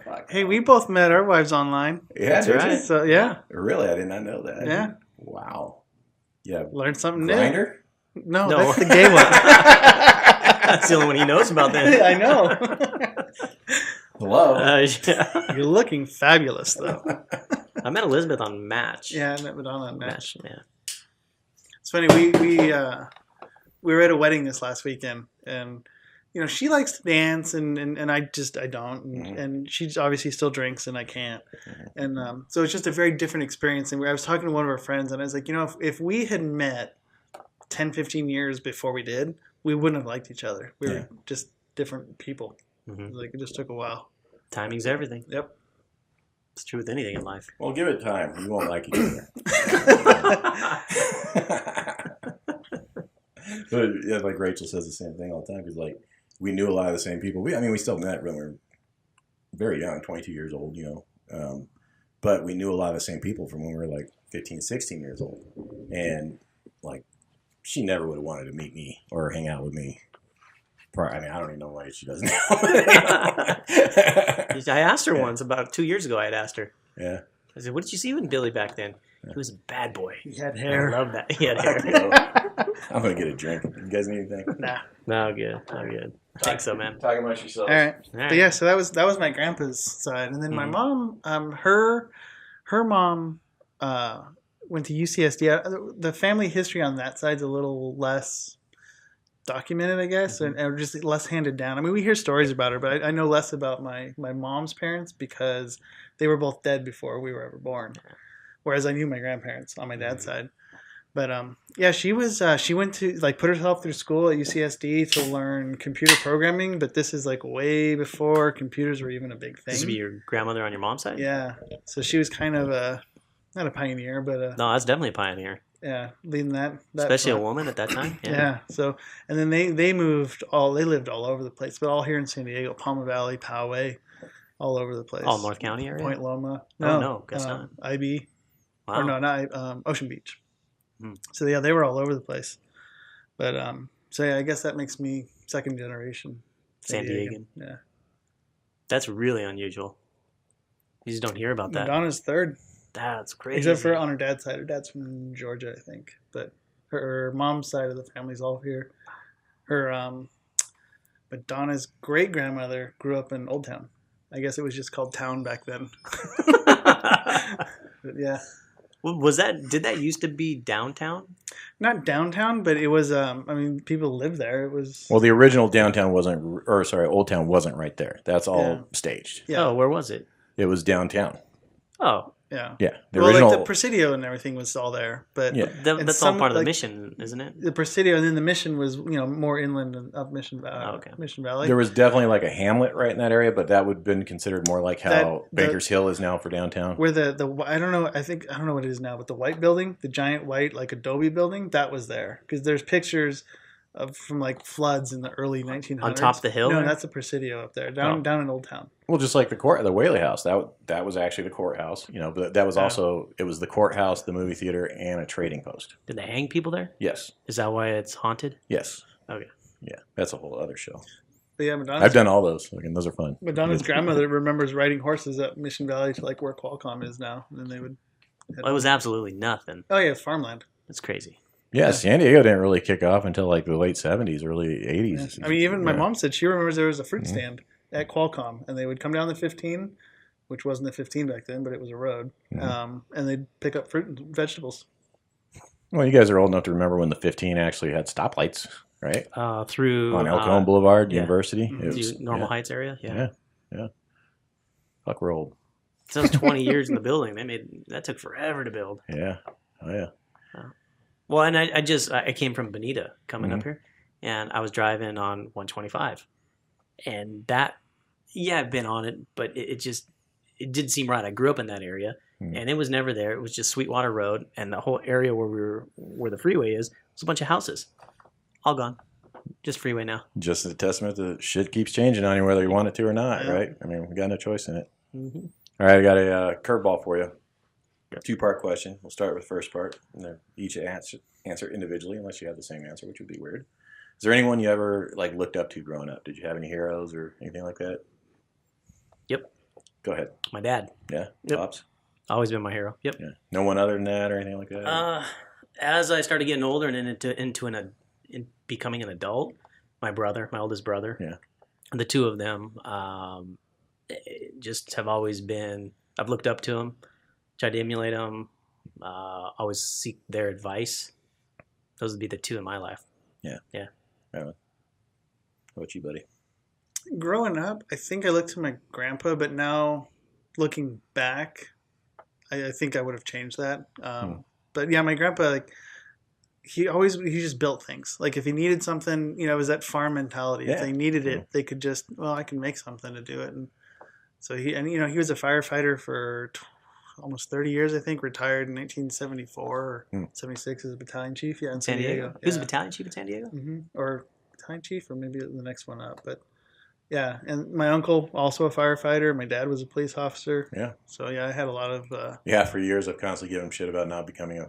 fuck. Hey, we both met our wives online. Yeah, that's right. So, yeah. Really? I did not know that. Yeah. Wow. Yeah. Learned something Grindr? new. No, that's the gay one. That's the only one he knows about then. I know. Hello. You're looking fabulous, though. I met Elizabeth on Match. Yeah, I met Madonna on Match. Yeah. It's funny. We were at a wedding this last weekend, and she likes to dance, and I don't, and she obviously still drinks, and I can't, and so it's just a very different experience. And I was talking to one of our friends, and I was like, if we had met 10, 15 years before we did, we wouldn't have liked each other. We were just different people. Mm-hmm. Like, it just took a while. Timing's everything. Yep. It's true with anything in life. Well, give it time. You won't like each other. But yeah, like Rachel says the same thing all the time, because like we knew a lot of the same people. We still met when we were very young, 22 years old, but we knew a lot of the same people from when we were like 15, 16 years old. And like, she never would have wanted to meet me or hang out with me. I mean, I don't even know why she does now. I asked her once, about 2 years ago, I had asked her. Yeah. I said, what did you see in Billy back then? He was a bad boy. He had hair. I love that. He had hair. I'm going to get a drink. You guys need anything? Nah. No, good. I think so, man. Talking about yourself. All right. But yeah, so that was my grandpa's side. And then my mom, her mom went to UCSD. The family history on that side's a little less documented, I guess, and just less handed down. I mean, we hear stories about her, but I know less about my mom's parents because they were both dead before we were ever born. Whereas I knew my grandparents on my dad's side. But yeah, she went to put herself through school at UCSD to learn computer programming, but this is like way before computers were even a big thing. This would be your grandmother on your mom's side? Yeah. So she was kind of not a pioneer, but no, that's definitely a pioneer. Yeah, leading that especially front. A woman at that time. Yeah. So, and then they lived all over the place, but all here in San Diego, Palma Valley, Poway, all over the place. All North County area? Point Loma. No, guess not. IB. Wow. Or no, not Ocean Beach. So yeah, they were all over the place. But so yeah, I guess that makes me second generation San Diegan. Yeah. That's really unusual. You just don't hear about that. Madonna's third. That's crazy. Except for on her dad's side. Her dad's from Georgia, I think. But her mom's side of the family's all here. Her Madonna's great grandmother grew up in Old Town. I guess it was just called Town back then. But yeah. Did that used to be downtown? Not downtown, but it was, people lived there. It was... Well, the original downtown Old Town wasn't right there. That's all staged. Yeah. Oh, where was it? It was downtown. Oh. Yeah. Yeah. The original... the Presidio and everything was all there. But yeah. That's all part of the mission, isn't it? The Presidio, and then the mission was, more inland and up Mission Valley. Oh, okay. Mission Valley. There was definitely like a hamlet right in that area, but that would have been considered more like how Baker's Hill is now for downtown. Where I don't know, I don't know what it is now, but the white building, the giant white, like adobe building, that was there. Because there's pictures from like floods in the early 1900s. On top of the hill? No, there? that's the Presidio up there, down in Old Town. Well, just like the Whaley House, that was actually the courthouse. But that was also it was the courthouse, the movie theater, and a trading post. Did they hang people there? Yes. Is that why it's haunted? Yes. Okay. Yeah, that's a whole other show. But yeah, I've done all those. Those are fun. Madonna's grandmother remembers riding horses at Mission Valley to like where Qualcomm is now, and then they would. Well, it was absolutely nothing. Oh yeah, it's farmland. It's crazy. Yeah, San Diego didn't really kick off until like the late 70s, early 80s. Yeah. I mean, even my mom said she remembers there was a fruit stand at Qualcomm, and they would come down the 15, which wasn't the 15 back then, but it was a road, and they'd pick up fruit and vegetables. Well, you guys are old enough to remember when the 15 actually had stoplights, right? Through on El Cajon Boulevard, yeah. University. Normal Heights area, yeah. Fuck, we're old. So it was 20 years in the building. That took forever to build. Yeah. Oh yeah. Well, and I came from Bonita coming up here, and I was driving on 125, and that, I've been on it, but it didn't seem right. I grew up in that area, and it was never there. It was just Sweetwater Road, and the whole area where the freeway is was a bunch of houses, all gone, just freeway now. Just a testament that shit keeps changing on you, whether you want it to or not, right? I mean, we got no choice in it. Mm-hmm. All right, I got a curveball for you. Two-part question. We'll start with the first part, and then each answer individually, unless you have the same answer, which would be weird. Is there anyone you ever looked up to growing up? Did you have any heroes or anything like that? Yep. Go ahead. My dad. Yeah. Yep. Pops. Always been my hero. Yep. Yeah. No one other than that or anything like that. As I started getting older and into becoming an adult, my oldest brother, the two of them just have always been. I've looked up to them. Try to emulate them, always seek their advice. Those would be the two in my life. Yeah. Right. How about you, buddy? Growing up, I think I looked to my grandpa, but now looking back, I think I would have changed that. But yeah, my grandpa, he just built things. Like if he needed something, it was that farm mentality. Yeah. If they needed it, they could just, I can make something to do it. And so he was a firefighter for almost 30 years, I think, retired in 1974 or 76 as a battalion chief. Yeah, in San Diego. He was a battalion chief in San Diego? Mm-hmm. Or battalion chief, or maybe the next one up. But yeah, and my uncle, also a firefighter. My dad was a police officer. Yeah. So yeah, I had a lot of... for years I've constantly given him shit about not becoming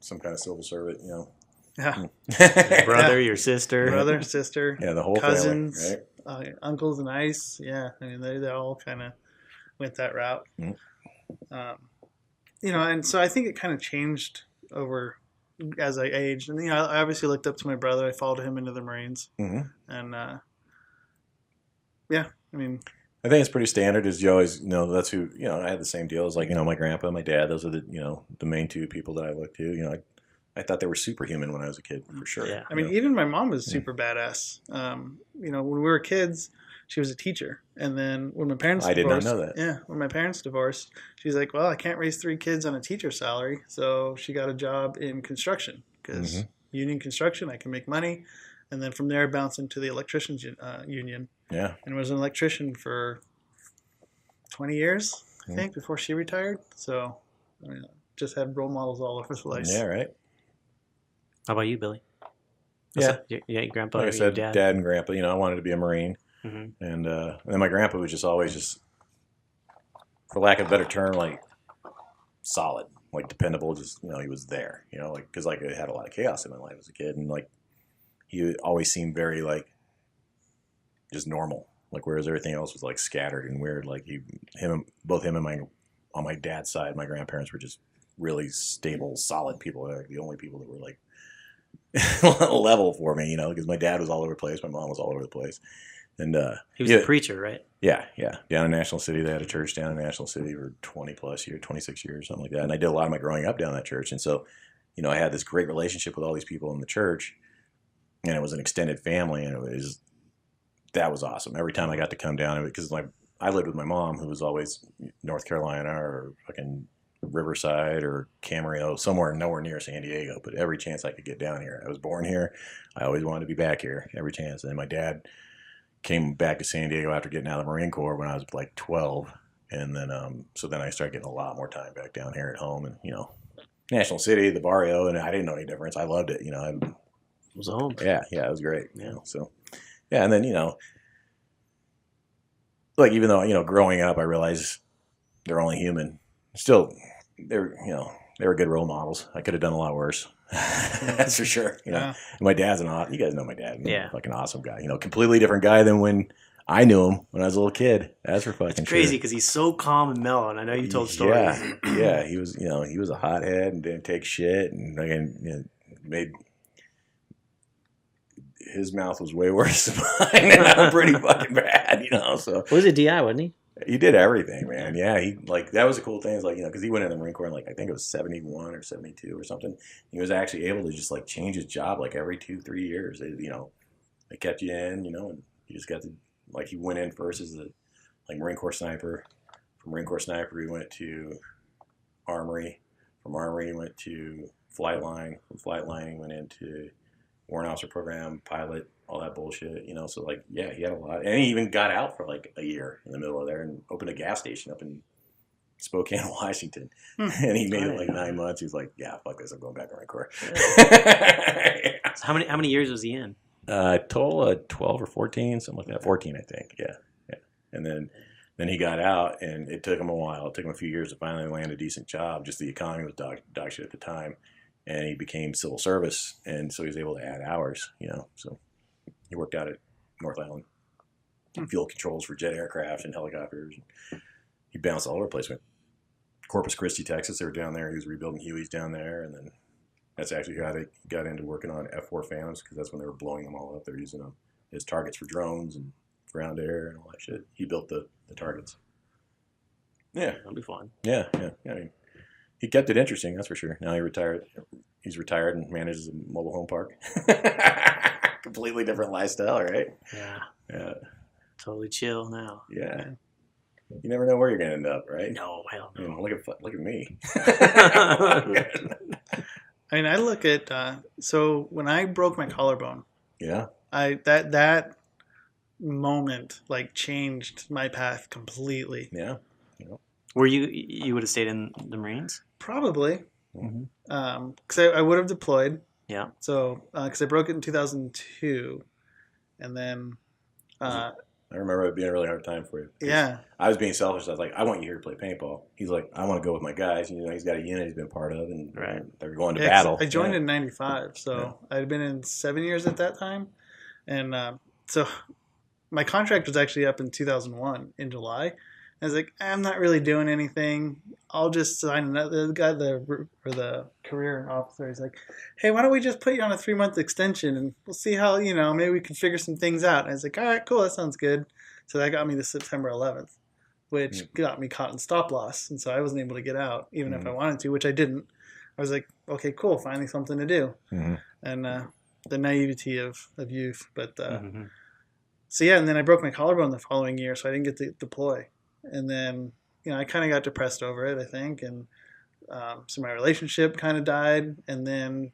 some kind of civil servant, Yeah. Your brother, your sister. Brother, sister. Yeah, the whole cousins, family, right? Uncles and aunts. Yeah, I mean, they all kind of went that route. Mm-hmm. And so I think it kind of changed over as I aged. And, I obviously looked up to my brother. I followed him into the Marines. Mm-hmm. And, I mean... I think it's pretty standard is you always, that's who, I had the same deal as my grandpa, my dad. Those are the main two people that I looked to. I thought they were superhuman when I was a kid, for sure. Yeah. I mean, even my mom was super badass. When we were kids... She was a teacher, and then when my parents divorced, I did not know that. Yeah, when my parents divorced, she's like, "Well, I can't raise 3 kids on a teacher's salary," so she got a job in construction because union construction, I can make money, and then from there bounce into the electricians union. Yeah, and was an electrician for 20 years, I think, before she retired. So, just had role models all over the place. Yeah, right. How about you, Billy? Yeah, your grandpa. Like I said, dad and grandpa. I wanted to be a Marine. Mm-hmm. And then my grandpa was just always for lack of a better term, solid, dependable. Just he was there. Because I had a lot of chaos in my life as a kid, and he always seemed very just normal. Whereas everything else was scattered and weird. Both him and on my dad's side, my grandparents were just really stable, solid people. The only people that were level for me. Because my dad was all over the place, my mom was all over the place. And he was a preacher, right? Yeah. Down in National City, they had a church down in National City for 26 years, something like that. And I did a lot of my growing up down in that church. And so, I had this great relationship with all these people in the church, and it was an extended family, and that was awesome. Every time I got to come down, because I lived with my mom, who was always North Carolina or fucking Riverside or Camarillo, nowhere near San Diego. But every chance I could get down here, I was born here. I always wanted to be back here, every chance. And then my dad came back to San Diego after getting out of the Marine Corps when I was 12, and then so then I started getting a lot more time back down here at home, and National City, the barrio, and I didn't know any difference. I loved it. was home. Yeah, it was great. So yeah, and then like even though growing up, I realized they're only human. Still, they were good role models. I could have done a lot worse. That's for sure. My dad's you guys know my dad. Yeah, fucking awesome guy. Completely different guy than when I knew him when I was a little kid. That's for fucking. It's crazy because he's so calm and mellow, and I know you told stories. Yeah. He was, he was a hothead and didn't take shit, and again, made his mouth was way worse than mine, and I'm pretty fucking bad, So what was it, DI, wasn't he? He did everything, man. Yeah, he that was the cool thing. Is because he went in the Marine Corps in I think it was 71 or 72 or something. He was actually able to just change his job every 2-3 years. They kept you in, and you just got to he went in first as a Marine Corps sniper. From Marine Corps sniper, he went to Armory. From Armory, he went to Flight Line. From Flight Line, he went into Warrant Officer Program, pilot, all that bullshit, So he had a lot, and he even got out for a year in the middle of there and opened a gas station up in Spokane, Washington, and he made it 9 months. He was like, "Yeah, fuck this, I'm going back to Marine Corps." Yeah. So how many years was he in? Total of 12 or 14, something like that. 14, I think. Yeah. And then he got out, and it took him a while. It took him a few years to finally land a decent job. Just the economy was dog shit at the time, and he became civil service, and so he was able to add hours. So. He worked out at North Island, fuel controls for jet aircraft and helicopters. He bounced all over the place. Went Corpus Christi, Texas. They were down there. He was rebuilding Hueys down there, and then that's actually how they got into working on F-4 Phantoms because that's when they were blowing them all up. They're using them as targets for drones and ground air and all that shit. He built the targets. Yeah, that'll be fun. Yeah. I mean, he kept it interesting, that's for sure. Now he retired. He's retired and manages a mobile home park. Completely different lifestyle, right? Yeah. Totally chill now. Yeah. You never know where you're gonna end up, right? No, hell no. Look at me. I mean, I look at so when I broke my collarbone. Yeah. That moment changed my path completely. Yeah. Were you would have stayed in the Marines? Probably. Mm-hmm. Because I would have deployed. Yeah. So, because I broke it in 2002, and then. I remember it being a really hard time for you. Yeah. I was being selfish. I was like, I want you here to play paintball. He's like, I want to go with my guys. He's got a unit he's been part of, and they're going to battle. I joined in 95, so I'd been in 7 years at that time. And so my contract was actually up in 2001 in July. I was like, I'm not really doing anything. I'll just sign another. The guy, the career officer, he's like, hey, why don't we just put you on a 3-month extension and we'll see how, maybe we can figure some things out. And I was like, all right, cool, that sounds good. So that got me to September 11th, which got me caught in stop loss. And so I wasn't able to get out, even if I wanted to, which I didn't. I was like, okay, cool, finally something to do. Mm-hmm. And the naivety of youth. But so yeah, and then I broke my collarbone the following year, so I didn't get to deploy. And then, I kind of got depressed over it, I think. And so my relationship kind of died. And then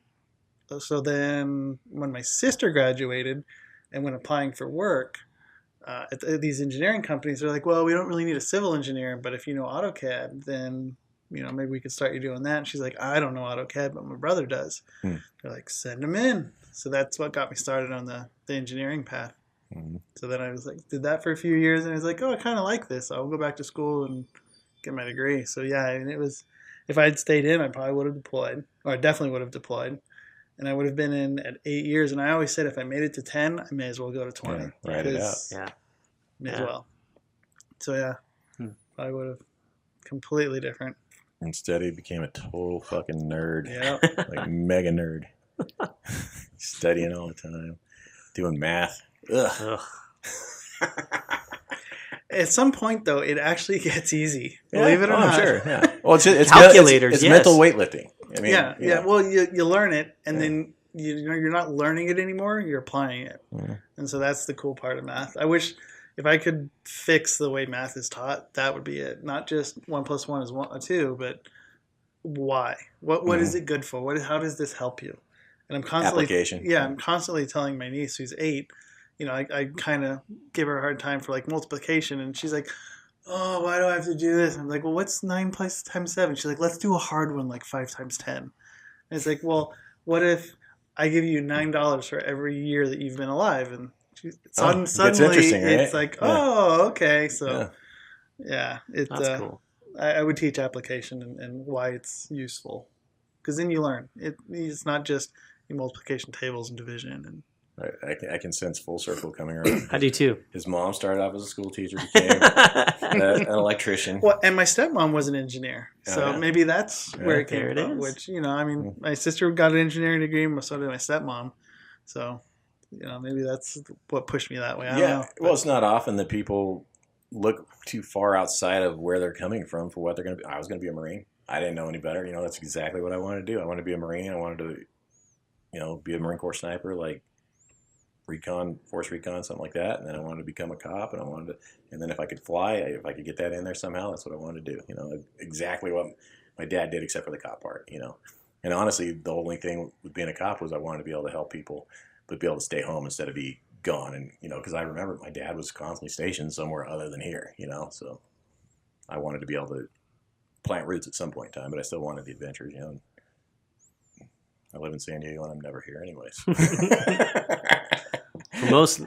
when my sister graduated and when applying for work at these engineering companies, they're like, well, we don't really need a civil engineer, but if you know AutoCAD, then, maybe we could start you doing that. And she's like, I don't know AutoCAD, but my brother does. They're like, send him in. So that's what got me started on the engineering path. Mm-hmm. So then I was like, did that for a few years, and I was like, oh, I kind of like this. I'll go back to school and get my degree. So yeah, and it was, if I had stayed in, I probably would have deployed, or I definitely would have deployed, and I would have been in at 8 years. And I always said, if I made it to 10, I may as well go to 20. Yeah, write it out. Yeah, may as well. So yeah, I would have completely different. Instead, he became a total fucking nerd. Yeah, mega nerd. Studying all the time, doing math. Ugh. At some point, though, it actually gets easy. Believe it or not. Sure. Yeah. Well, it's calculators. It's mental weightlifting. I mean, yeah. Well, you learn it, and then you're not learning it anymore. You're applying it, and so that's the cool part of math. I wish if I could fix the way math is taught, that would be it. Not just 1 + 1 is 2, but why? What is it good for? How does this help you? And I'm constantly application. Yeah, I'm constantly telling my niece who's 8. I kind of give her a hard time for multiplication, and she's like, "Oh, why do I have to do this?" I'm like, "Well, what's 9 × 7?" She's like, "Let's do a hard one, like 5 × 10." And it's like, well, what if I give you $9 for every year that you've been alive, and suddenly interesting, right? it's like, okay, so That's cool. I would teach application and why it's useful, because then you learn. It's not just multiplication tables and division and. I can sense full circle coming around. I do too. His mom started off as a school teacher, became an electrician. Well, and my stepmom was an engineer, so maybe that's where it came from. Which my sister got an engineering degree, and so did my stepmom. So, maybe that's what pushed me that way. I don't know. Well, it's not often that people look too far outside of where they're coming from for what they're going to be. I was going to be a Marine. I didn't know any better. That's exactly what I wanted to do. I wanted to be a Marine. I wanted to, be a Marine Corps sniper, like. Force recon, something like that, and then I wanted to become a cop, and then if I could fly, if I could get that in there somehow, that's what I wanted to do. Exactly what my dad did, except for the cop part. And honestly, the only thing with being a cop was I wanted to be able to help people, but be able to stay home instead of be gone. And because I remember my dad was constantly stationed somewhere other than here. So I wanted to be able to plant roots at some point in time, but I still wanted the adventures. I live in San Diego, and I'm never here, anyways.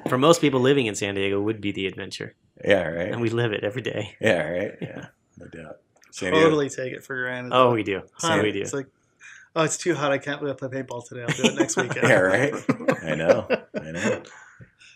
For most people living in San Diego would be the adventure. Yeah, right. And we live it every day. Yeah, right. Yeah, no doubt. Totally take it for granted. Oh, we do. We do. It's like, it's too hot. I can't play paintball today. I'll do it next weekend. Yeah, right. I know.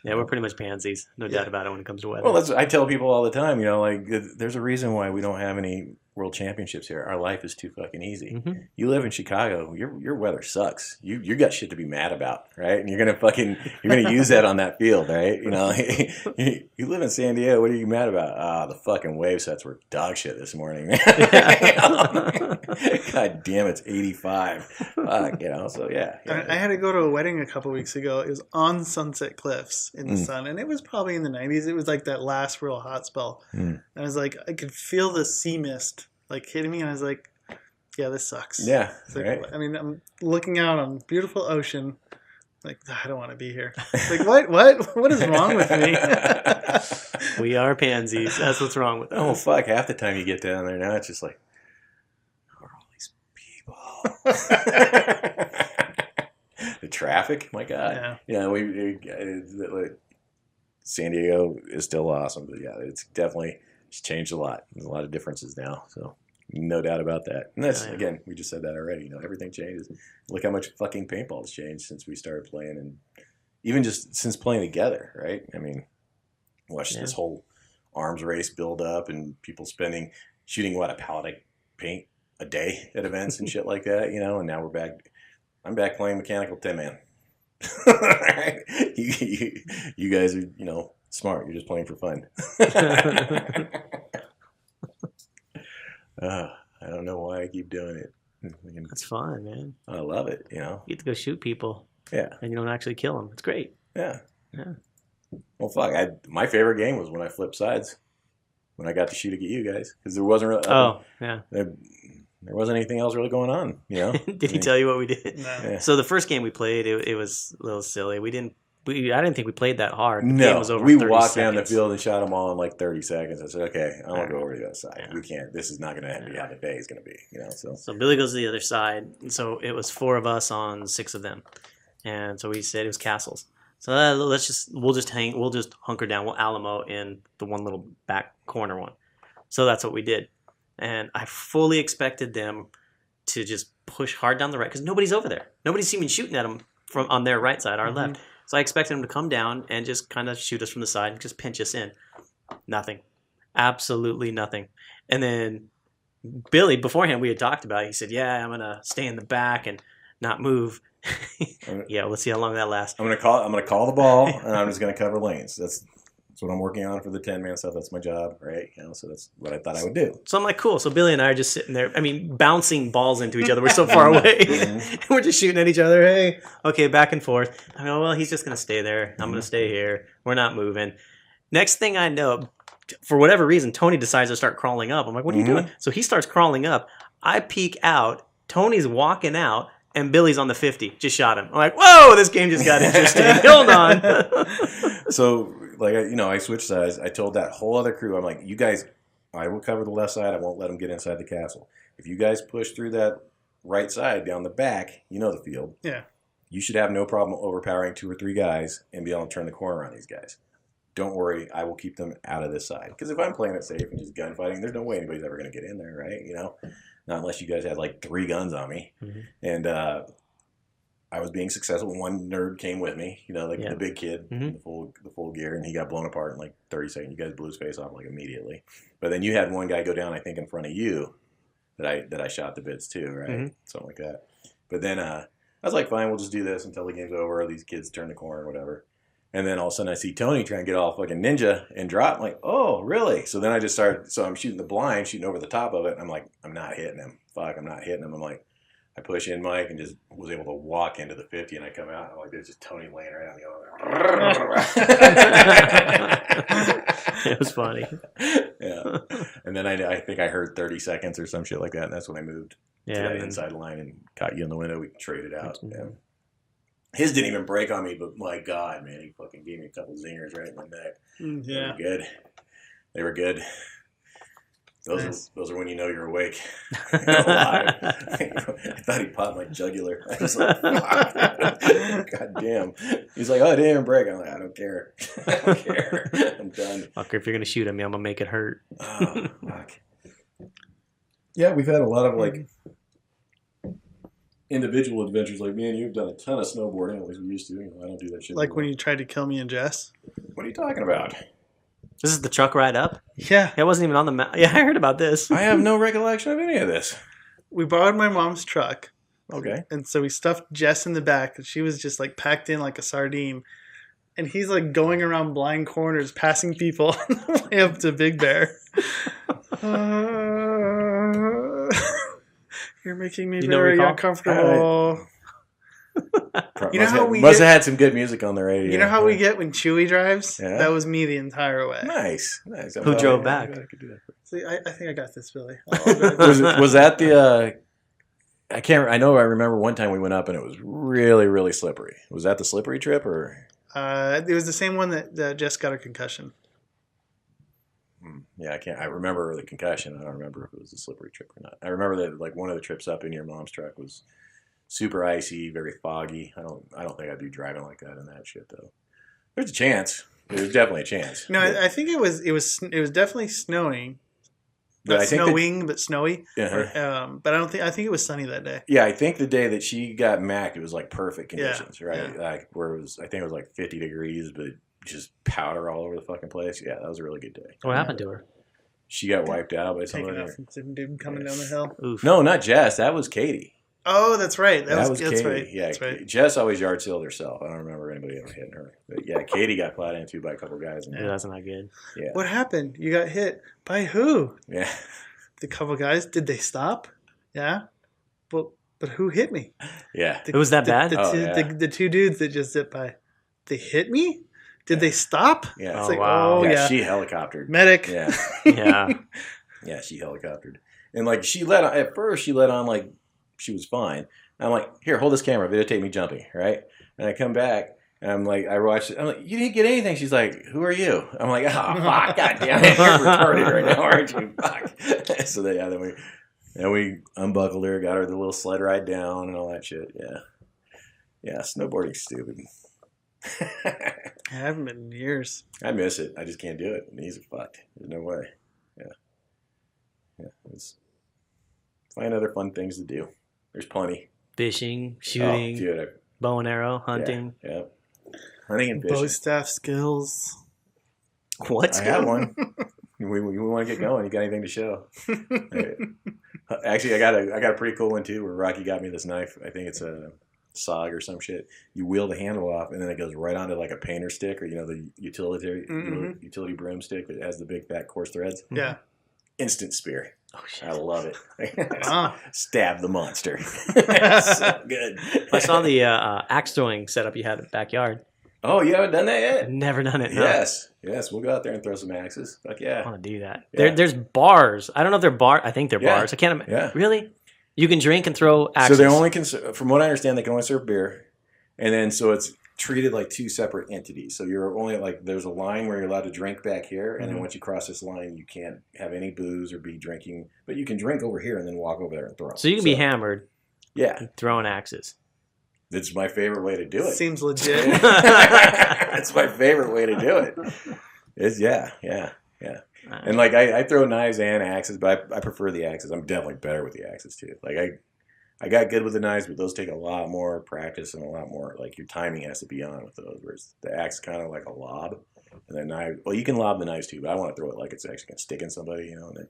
Yeah, we're pretty much pansies. No doubt about it when it comes to weather. Well, I tell people all the time, there's a reason why we don't have any world championships here. Our life is too fucking easy. Mm-hmm. You live in Chicago, your weather sucks. You got shit to be mad about, right? And you're gonna use that on that field, right? You live in San Diego, what are you mad about? The fucking wave sets were dog shit this morning, man. God damn, it's 85. Fuck, so yeah. I had to go to a wedding a couple weeks ago. It was on Sunset Cliffs in the sun, and it was probably in the 90s. It was like that last real hot spell. And I was like, I could feel the sea mist hitting me, and I was like, yeah, this sucks. Yeah, right. I mean, I'm looking out on beautiful ocean, like, I don't want to be here. It's like, what is wrong with me? We are pansies. That's what's wrong with us. Oh, fuck. Half the time you get down there now, it's just like, who are all these people? The traffic, my God. Yeah. San Diego is still awesome, but yeah, it's definitely changed a lot. There's a lot of differences now, so no doubt about that. And that's, again, we just said that already. Everything changes. Look how much fucking paintball has changed since we started playing, and even just since playing together, right? I mean, watch this whole arms race build up, and people shooting a pallet of paint a day at events and shit like that, and now we're back. I'm back playing mechanical 10-man. You guys are, smart. You're just playing for fun. I don't know why I keep doing it. It's fun, man. I love it. You get to go shoot people. Yeah. And you don't actually kill them. It's great. Yeah. Well, fuck. My favorite game was when I flipped sides. When I got to shoot at you guys, because there wasn't really. There wasn't anything else really going on. Did he tell you what we did? No. Yeah. So the first game we played, it was a little silly. I didn't think we played that hard. The no, game was over we 30 walked seconds. down the field and shot them all in like 30 seconds. I said, okay, I want to go over to the other side. Yeah. We can't. This is not going to be how the day is going to be. So Billy goes to the other side. And so it was 4 of us on 6 of them, and so we said it was castles. So we'll just hunker down. We'll Alamo in the one little back corner one. So that's what we did, and I fully expected them to just push hard down the right because nobody's over there. Nobody's even shooting at them from on their right side, our left. So I expected them to come down and just kind of shoot us from the side and just pinch us in. Nothing. Absolutely nothing. And then Billy, beforehand, we had talked about it. He said, yeah, I'm going to stay in the back and not move. Yeah, let's see how long that lasts. I'm gonna call the ball, and I'm just gonna cover lanes. That's what I'm working on for the 10-man stuff. That's my job, right? So that's what I thought I would do. So I'm like, cool. So Billy and I are just sitting there. I mean, bouncing balls into each other. We're so far away. We're just shooting at each other. Hey, okay, back and forth. I go, well, he's just gonna stay there. I'm gonna stay here. We're not moving. Next thing I know, for whatever reason, Tony decides to start crawling up. I'm like, what are you doing? So he starts crawling up. I peek out. Tony's walking out. And Billy's on the 50. Just shot him. I'm like, whoa, this game just got interesting. Hold on. So, I switched sides. I told that whole other crew, I'm like, you guys, I will cover the left side. I won't let them get inside the castle. If you guys push through that right side down the back, the field. Yeah. You should have no problem overpowering 2 or 3 guys and be able to turn the corner on these guys. Don't worry, I will keep them out of this side. Because if I'm playing it safe and just gunfighting, there's no way anybody's ever going to get in there, right? You know, not unless you guys had like 3 guns on me. Mm-hmm. And I was being successful. One nerd came with me, you know, like the big kid, the full gear, and he got blown apart in like 30 seconds. You guys blew his face off like immediately. But then you had one guy go down, I think, in front of you that I shot to bits too, right? Mm-hmm. Something like that. But then I was like, fine, we'll just do this until the game's over, or these kids turn the corner or whatever. And then all of a sudden I see Tony trying to get all fucking ninja and drop. I'm like, oh, really? So then I just started, so I'm shooting the blind, shooting over the top of it. And I'm like, I'm not hitting him. Fuck, I'm not hitting him. I'm like, I push in Mike and just was able to walk into the 50 and I come out and I'm like, there's just Tony laying around me. It was funny. Yeah. And then I think I heard 30 seconds or some shit like that. And that's when I moved to that inside line and caught you in the window. We traded out. Yeah. His didn't even break on me, but my God, man, he fucking gave me a couple zingers right in my neck. Yeah. They were good. They were good. Those are when you know you're awake. Alive. I thought he popped my jugular. I was like, fuck. God damn. He's like, oh, it didn't even break. I'm like, I don't care. I don't care. I'm done. Fucker, if you're going to shoot at me, I'm going to make it hurt. Oh, fuck. Yeah, we've had a lot of, like, individual adventures. Like, me and you have done a ton of snowboarding. At least we used to. You know, I don't do that shit like anymore. when you tried to kill me and Jess? What are you talking about? This is the truck ride up? Yeah. It wasn't even on the map. Yeah, I heard about this. I have no recollection of any of this. We borrowed my mom's truck. Okay. And so we stuffed Jess in the back, and she was just like packed in like a sardine. And he's like going around blind corners, passing people on the way up to Big Bear. You're making me very uncomfortable. You know how we must have had some good music on the radio. You know how we get when Chewy drives? Yeah. That was me the entire way. Nice. Who drove back? See, I think I got this, Billy. Was that the? I know. I remember one time we went up and it was really, really slippery. Was that the slippery trip or? It was the same one that Jess got a concussion. Yeah, I can't. I remember the concussion. I don't remember if it was a slippery trip or not. I remember that like one of the trips up in your mom's truck was super icy, very foggy. I don't think I'd be driving like that in that shit though. There's a chance. There's definitely a chance. No, I think it was definitely snowing. Not snowing, but snowy. Uh-huh. But I think it was sunny that day. Yeah, I think the day that she got macked, it was like perfect conditions, right? Yeah. Like where it was, I think it was like 50 degrees, but just powder all over the fucking place. Yeah, that was a really good day. What happened to her? She got wiped out by somebody. Some dude coming down the hill. Oof. No, not Jess. That was Katie. Oh, that's right. That was Katie. That's right. Yeah, that's right. Jess always yard sealed herself. I don't remember anybody ever hitting her. But yeah, Katie got plowed into by a couple guys. Yeah, that's not good. Yeah. What happened? You got hit by who? Yeah. The couple guys. Did they stop? Yeah. But who hit me? Yeah. It was that bad? The 2 dudes that just zipped by. They hit me? Did they stop? Yeah. It's wow. Yeah, she helicoptered. Medic. Yeah. Yeah. Yeah, she helicoptered. And like at first she let on like she was fine. I'm like, here, hold this camera, videotape me jumping, right? And I come back and I'm like, I watched it. I'm like, you didn't get anything. She's like, who are you? I'm like, oh fuck, goddamn it, you're retarded right now, aren't you? Fuck. So then we unbuckled her, got her the little sled ride down and all that shit. Yeah. Yeah, snowboarding's stupid. I haven't been in years. I miss it. I just can't do it. Knees are fucked. There's no way. Yeah. Yeah. Find other fun things to do. There's plenty. Fishing, shooting, bow and arrow, hunting. Yeah. Hunting and fishing. Bow staff skills. What skill? I have one. we want to get going. You got anything to show? Actually, I got a pretty cool one too where Rocky got me this knife. I think it's a SOG or some shit. You wheel the handle off and then it goes right onto like a painter stick or the utility broomstick that has the big fat coarse threads. Yeah. Instant spear. Oh, shit. I love it. Stab the monster. So good. I saw the axe throwing setup you had in the backyard. Oh, you haven't done that yet? Never done it. No. Yes. We'll go out there and throw some axes. Fuck yeah. I want to do that. Yeah. There's bars. I don't know if they're bars. I think they're bars. I can't imagine. Yeah. Really? You can drink and throw axes. So they only can, from what I understand, they can only serve beer. And then so it's treated like 2 separate entities. So you're only like, there's a line where you're allowed to drink back here. And then once you cross this line, you can't have any booze or be drinking. But you can drink over here and then walk over there and throw. So you can be hammered. Yeah. Throwing axes. It's my favorite way to do it. Seems legit. It's my favorite way to do it. It's yeah. And like I throw knives and axes, but I prefer the axes. I'm definitely better with the axes too. Like I got good with the knives, but those take a lot more practice and a lot more like your timing has to be on with those. Whereas the axe is kind of like a lob, and then knife. Well, you can lob the knives too, but I want to throw it like it's actually gonna stick in somebody, you know, and then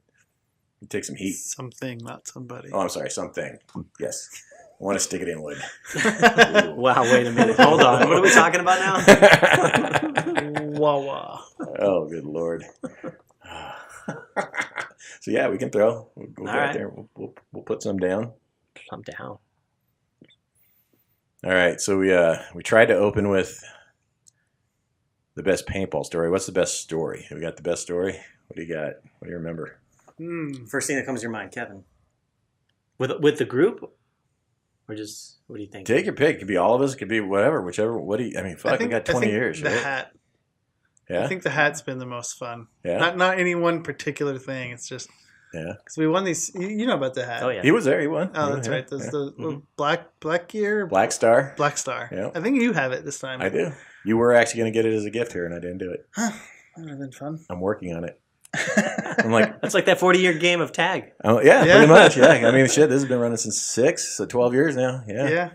you take some heat. Something, not somebody. Oh, I'm sorry, something. Yes, I want to stick it in wood. Wow, wait a minute. Hold on. What are we talking about now? Wawa. Oh, good Lord. So yeah, we can throw. We'll go out there. We'll put some down. I'm down. All right. So we tried to open with the best paintball story. What's the best story? We got the best story. What do you got? What do you remember? First thing that comes to your mind, Kevin. With the group, or just what do you think? Take your pick. It could be all of us. It could be whatever. Whichever. What do you? I mean, fuck. We got 20 years. The right? hat. Yeah. I think the hat's been the most fun. Yeah. Not any one particular thing. It's just because we won these. You know about the hat. Oh yeah. He was there. He won. Oh, that's right. There's the black gear. Black Star. Black Star. Yeah. I think you have it this time. I do. You were actually going to get it as a gift here, and I didn't do it. Huh. That would have been fun. I'm working on it. I'm like, that's like that 40-year game of tag. Oh yeah, pretty much. Yeah. I mean, shit. This has been running since 12 years now. Yeah.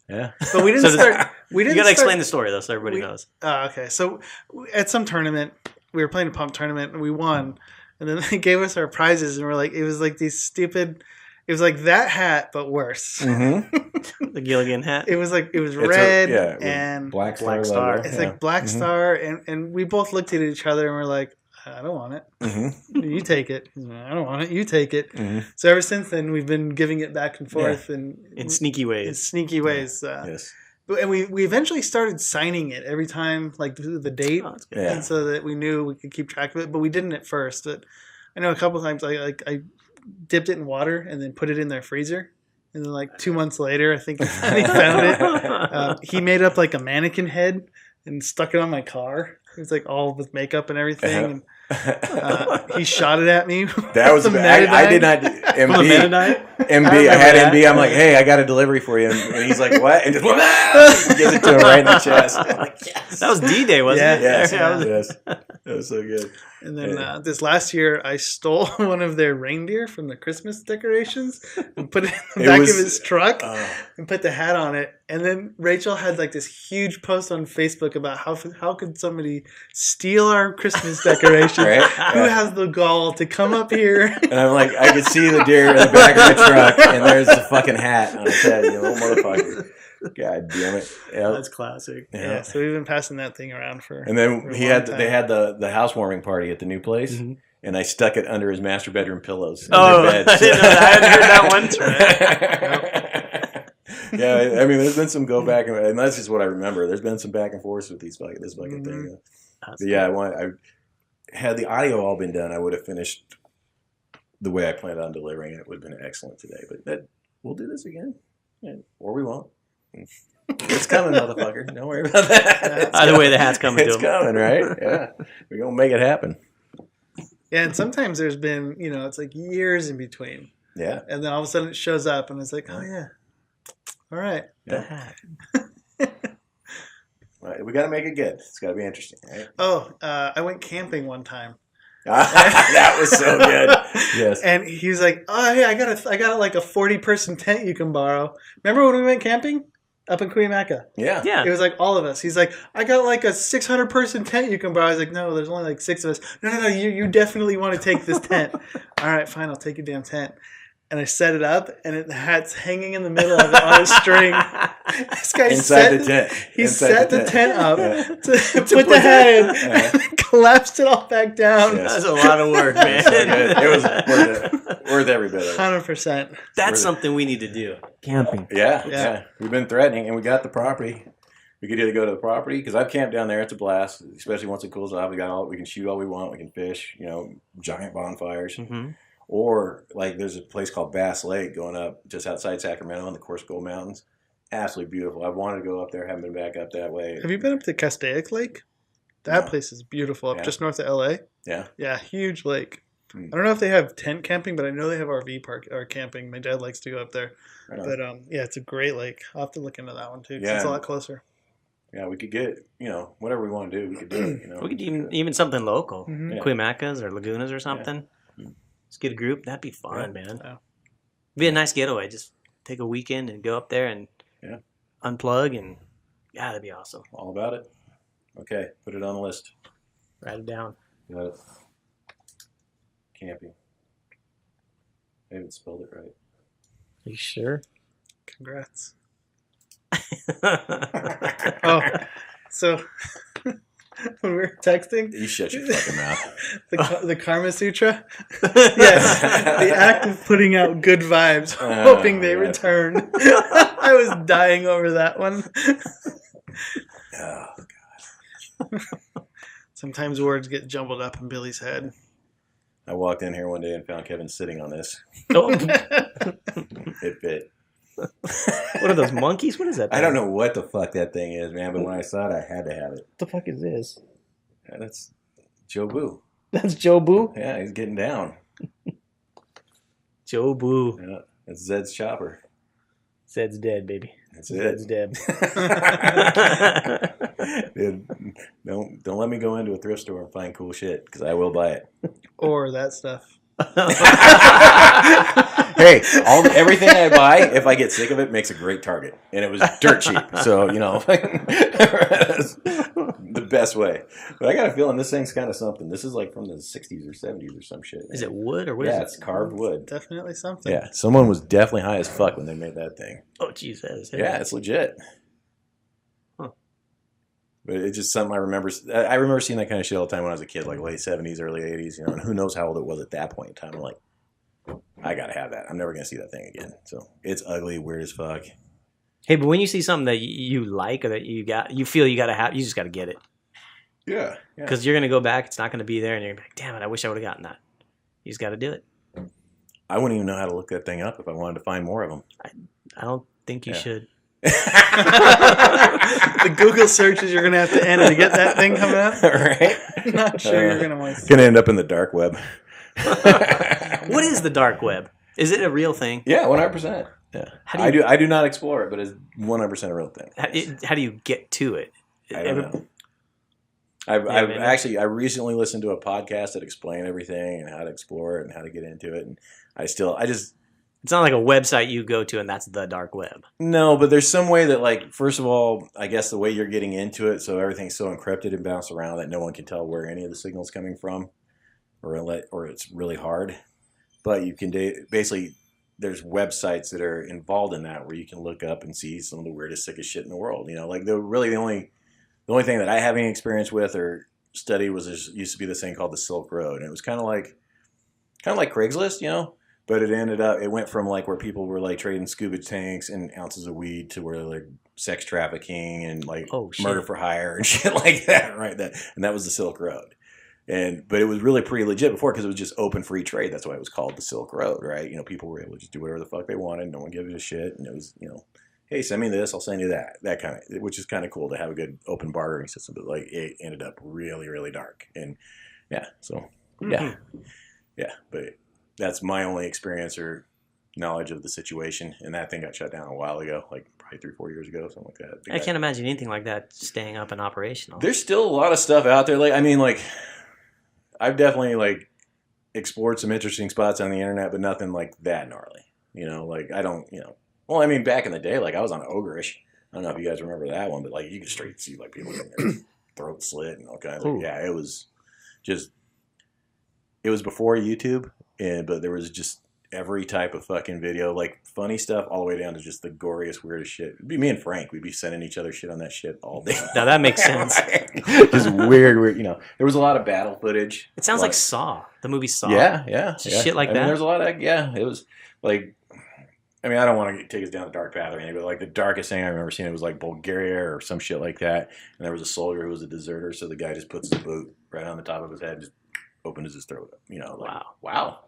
Yeah. But we didn't start. We didn't. You got to explain the story though, so everybody knows. Okay. So at some tournament, we were playing a pump tournament, and we won. And then they gave us our prizes, and we're like, it was like these stupid. It was like that hat, but worse. Mm-hmm. The Gilligan hat. It was red and Black Star. Star. It's like Black Star, and we both looked at each other and we're like, I don't want it. Mm-hmm. You take it. I don't want it. You take it. Mm-hmm. So ever since then, we've been giving it back and forth in sneaky ways. Yes. And we eventually started signing it every time, like the date, and so that we knew we could keep track of it. But we didn't at first. But I know a couple of times I dipped it in water and then put it in their freezer. And then like 2 months later, I think he found it. He made up like a mannequin head and stuck it on my car. It was like all with makeup and everything. And, he shot it at me. That was I did not. MB. I had MB. I'm like, hey, I got a delivery for you. And he's like, what? And just gives it to him right in the chest. I'm like, yes. That was D-Day, wasn't it? Yes. That was so good. And then this last year, I stole one of their reindeer from the Christmas decorations and put it in the back of his truck and put the hat on it. And then Rachel had like this huge post on Facebook about how could somebody steal our Christmas decorations? Right? Who has the gall to come up here? And I'm like, I could see the deer in the back of the truck, and there's the fucking hat on his head, you little motherfucker. God damn it! Yep. That's classic. Yeah, so we've been passing that thing around for. And then they had the housewarming party at the new place, and I stuck it under his master bedroom pillows. Bed, I didn't know that. I hadn't heard that one. Yeah, I mean, there's been some go back, and that's just what I remember. There's been some back and forth with this fucking thing. But yeah, I had the audio all been done, I would have finished the way I planned on delivering it. It would have been excellent today. But we'll do this again, or we won't. It's coming, motherfucker. Don't worry about that. Either way, the hat's coming. It's coming, right? Yeah, we're gonna make it happen. Yeah, and sometimes there's been, it's like years in between. Yeah, and then all of a sudden it shows up, and it's like, oh yeah, all right, the hat. Right, we got to make it good. It's got to be interesting, right? Oh, I went camping one time. That was so good. Yes. And he was like, "Oh, hey, I got like a 40-person tent you can borrow." Remember when we went camping up in Cuyamaca? Yeah. It was like all of us. He's like, "I got like a 600-person tent you can borrow." I was like, "No, there's only like 6 of us." No, you definitely want to take this tent. All right, fine, I'll take your damn tent. And I set it up, and the hat's hanging in the middle of it on a string. This guy inside the tent. He set the tent up to put the hat in, and then collapsed it all back down. Yes. That's a lot of work, man. It was worth every bit of it. 100%. That's something we need to do. Camping. Yeah. We've been threatening, and we got the property. We could either go to the property, because I've camped down there. It's a blast, especially once it cools off. We can shoot all we want. We can fish. Giant bonfires. Mm-hmm. Or, like, there's a place called Bass Lake going up just outside Sacramento in the Coarse Gold Mountains. Absolutely beautiful. I wanted to go up there. Haven't been back up that way. Have you been up to Castaic Lake? That place is beautiful, up just north of L.A. Yeah. Yeah, huge lake. I don't know if they have tent camping, but I know they have RV park or camping. My dad likes to go up there. Right on. But yeah, it's a great lake. I'll have to look into that one too. 'Cause Yeah. it's a lot closer. Yeah, we could get, whatever we want to do, we could do it. We could even something local, Mhm. Yeah. Quimacas or Lagunas or something. Yeah. Just get a group. That'd be fun, Yeah. man. Yeah. Be a nice getaway. Just take a weekend and go up there and unplug and that'd be awesome. All about it. Okay, put it on the list. Write it down. Got it. Camping. I haven't spelled it right. Are you sure? Congrats. Oh, so when we were texting, You shut your fucking mouth. the Karma Sutra. Yes, the act of putting out good vibes, hoping they yeah. return. I was dying over that one. Oh, Sometimes words get jumbled up in Billy's head. I walked in here one day and found Kevin sitting on this. Oh, It fit. what are those monkeys? What is that? I don't know what the fuck that thing is, man, but when I saw it, I had to have it. What the fuck is this? Yeah, that's Joe Boo. That's Joe Boo? Yeah, he's getting down. Joe Boo. Yeah, that's Zed's chopper. Zed's dead, baby. That's Zed's it. dead. Dude, don't let me go into a thrift store and find cool shit, because I will buy it. Or that stuff. Hey, everything I buy, if I get sick of it, makes a great target, and it was dirt cheap. So that's the best way. But I got a feeling this thing's kind of something. This is like from the '60s or '70s or some shit. Is it wood or what is Yeah, it? it's carved wood. Definitely something. Yeah, someone was definitely high as fuck when they made that thing. Oh, Jesus. Yeah, it's legit. Huh. But it's just something I remember. I remember seeing that kind of shit all the time when I was a kid, like late '70s, early '80s. And who knows how old it was at that point in time. I'm like, I gotta have that. I'm never gonna see that thing again. So it's ugly, weird as fuck. Hey, but when you see something that you like or that you feel you gotta have, you just gotta get it. Yeah. Because you're gonna go back, it's not gonna be there, and you're gonna be like, damn it, I wish I would have gotten that. You just gotta do it. I wouldn't even know how to look that thing up if I wanted to find more of them. I don't think you should. The Google searches you're gonna have to enter to get that thing coming up. Right? Not sure you're gonna want to. Gonna end up in the dark web. What is the dark web? Is it a real thing? Yeah, 100%. Yeah, How do you- I do not explore it, but it's 100% a real thing. How do you get to it? I don't know. I recently listened to a podcast that explained everything and how to explore it and how to get into it, and it's not like a website you go to and that's the dark web. no, but there's some way that, like, first of all, I guess the way you're getting into it, so everything's so encrypted and bounced around that no one can tell where any of the signal's coming from, or it's really hard. But you can basically, there's websites that are involved in that where you can look up and see some of the weirdest, sickest shit in the world. Like the only thing that I have any experience with or study used to be this thing called the Silk Road, and it was kind of like Craigslist, but it went from like where people were like trading scuba tanks and ounces of weed to where like sex trafficking and like murder for hire and shit like that, right? And that was the Silk Road. But it was really pretty legit before because it was just open free trade. That's why it was called the Silk Road, right? People were able to just do whatever the fuck they wanted. No one gave a shit. And it was, hey, send me this, I'll send you that. That kind of, which is kind of cool to have a good open bartering system. But like it ended up really, really dark. And yeah, so yeah. But that's my only experience or knowledge of the situation. And that thing got shut down a while ago, like probably 3-4 years ago, something like that. I can't imagine anything like that staying up and operational. There's still a lot of stuff out there. I've definitely explored some interesting spots on the internet, but nothing like that gnarly. I don't, well, I mean, back in the day, I was on Ogreish. I don't know if you guys remember that one, but you could straight see people getting their throat slit and all kinds of, yeah, it was before YouTube, but there was just every type of fucking video, funny stuff all the way down to just the goriest, weirdest shit. It'd be me and Frank. We'd be sending each other shit on that shit all day. Now that makes sense. Just weird. There was a lot of battle footage. It sounds like Saw, the movie Saw. Yeah. Shit like that. There's a lot of, it was I don't want to take us down the dark path or anything, but the darkest thing I remember seeing, it was Bulgaria or some shit like that. And there was a soldier who was a deserter. So the guy just puts his boot right on the top of his head, just opens his throat up. Wow.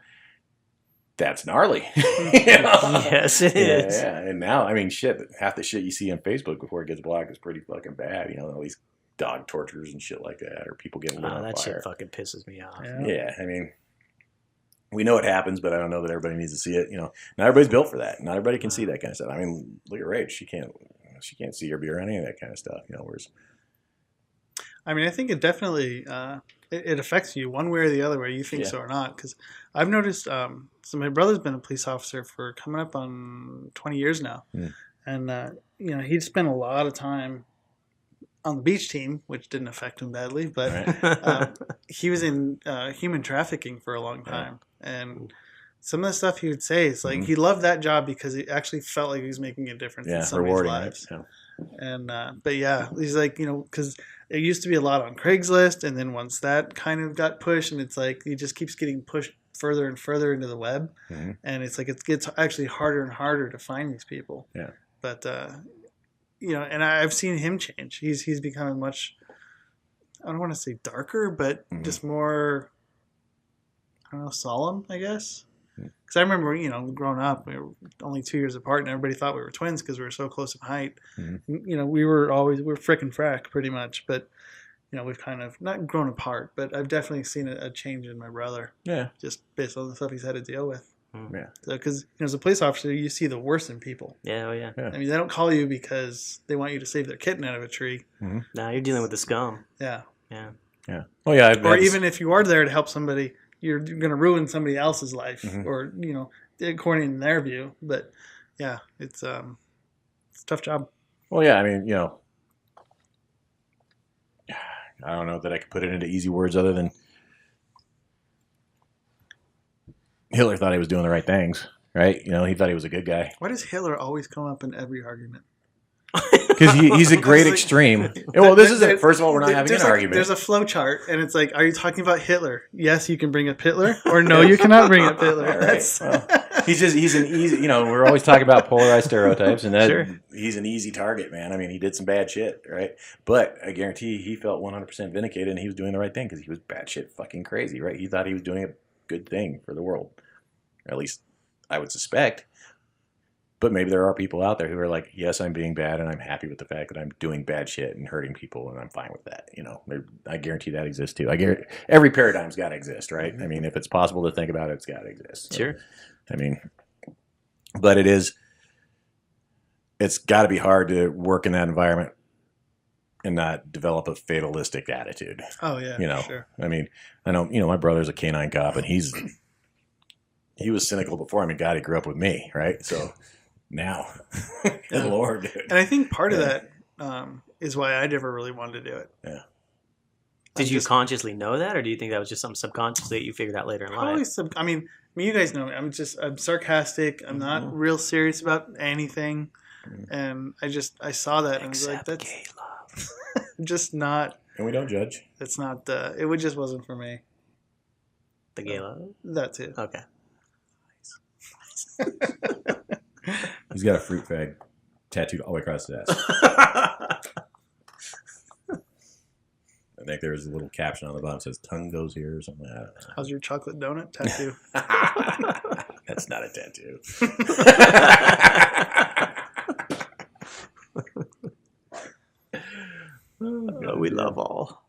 That's gnarly. Yes, it is. Yeah. And now, half the shit you see on Facebook before it gets blocked is pretty fucking bad. All these dog tortures and shit like that, or people getting lit on that fire. shit fucking pisses me off. Yeah. Yeah, we know it happens, but I don't know that everybody needs to see it. Not everybody's built for that. Not everybody can see that kind of stuff. I mean, look at Rach. She can't see or be around any of that kind of stuff. Whereas, I mean, I think it definitely it affects you one way or the other, whether you think so or not. Because I've noticed. So my brother's been a police officer for coming up on 20 years now, and he'd spent a lot of time on the beach team, which didn't affect him badly, but he was in human trafficking for a long time, and some of the stuff he would say is like he loved that job because he actually felt like he was making a difference in somebody's lives. Right? Yeah. And but yeah, he's like, because it used to be a lot on Craigslist, and then once that kind of got pushed, and it's like he just keeps getting pushed further and further into the web, and it's like it gets actually harder and harder to find these people. Yeah. But and I've seen him change. He's becoming much, I don't want to say darker, but just more, I don't know, solemn, I guess. Because I remember, growing up, we were only 2 years apart, and everybody thought we were twins because we were so close in height. We were frickin' frack pretty much, but we've kind of not grown apart. But I've definitely seen a change in my brother. Yeah, just based on the stuff he's had to deal with. Yeah. Because as a police officer, you see the worst in people. Yeah, yeah. I mean, they don't call you because they want you to save their kitten out of a tree. No, you're dealing with the scum. Yeah. Yeah. Yeah. Oh yeah. Or even if you are there to help somebody, you're going to ruin somebody else's life, or according to their view. But yeah, it's a tough job. Well, yeah. I mean, I don't know that I could put it into easy words other than Hitler thought he was doing the right things, right? He thought he was a good guy. Why does Hitler always come up in every argument? Because he's a great extreme. Well, this is it. First of all, we're not having an argument. There's a flow chart, and it's like, are you talking about Hitler? Yes, you can bring up Hitler, or no, you cannot bring up Hitler. Right. Well, he's an easy. We're always talking about polarized stereotypes, and he's an easy target, man. I mean, he did some bad shit, right? But I guarantee he felt 100% vindicated, and he was doing the right thing because he was batshit fucking crazy, right? He thought he was doing a good thing for the world, or at least I would suspect. But maybe there are people out there who are like, yes, I'm being bad, and I'm happy with the fact that I'm doing bad shit and hurting people, and I'm fine with that. I guarantee that exists too. Every paradigm's got to exist, right? I mean, if it's possible to think about it, it's got to exist. So, sure. I mean, but it's got to be hard to work in that environment and not develop a fatalistic attitude. Oh yeah, sure. I mean, I know, my brother's a canine cop, and he was cynical before. I mean, God, he grew up with me, right? So. Now, good Lord, dude. And I think part of that is why I never really wanted to do it. Yeah. Did you consciously know that, or do you think that was just something subconscious that you figured out later in life? I mean, you guys know me. I'm sarcastic. I'm not real serious about anything, and I saw that and I was like, that's gay love. Just not. And we don't judge. It's not. It just wasn't for me. The gay love. That too. Okay. He's got a fruit fag tattooed all the way across his ass. I think there's a little caption on the bottom that says "tongue goes here" or something. I don't know. How's your chocolate donut tattoo? That's not a tattoo. We love all.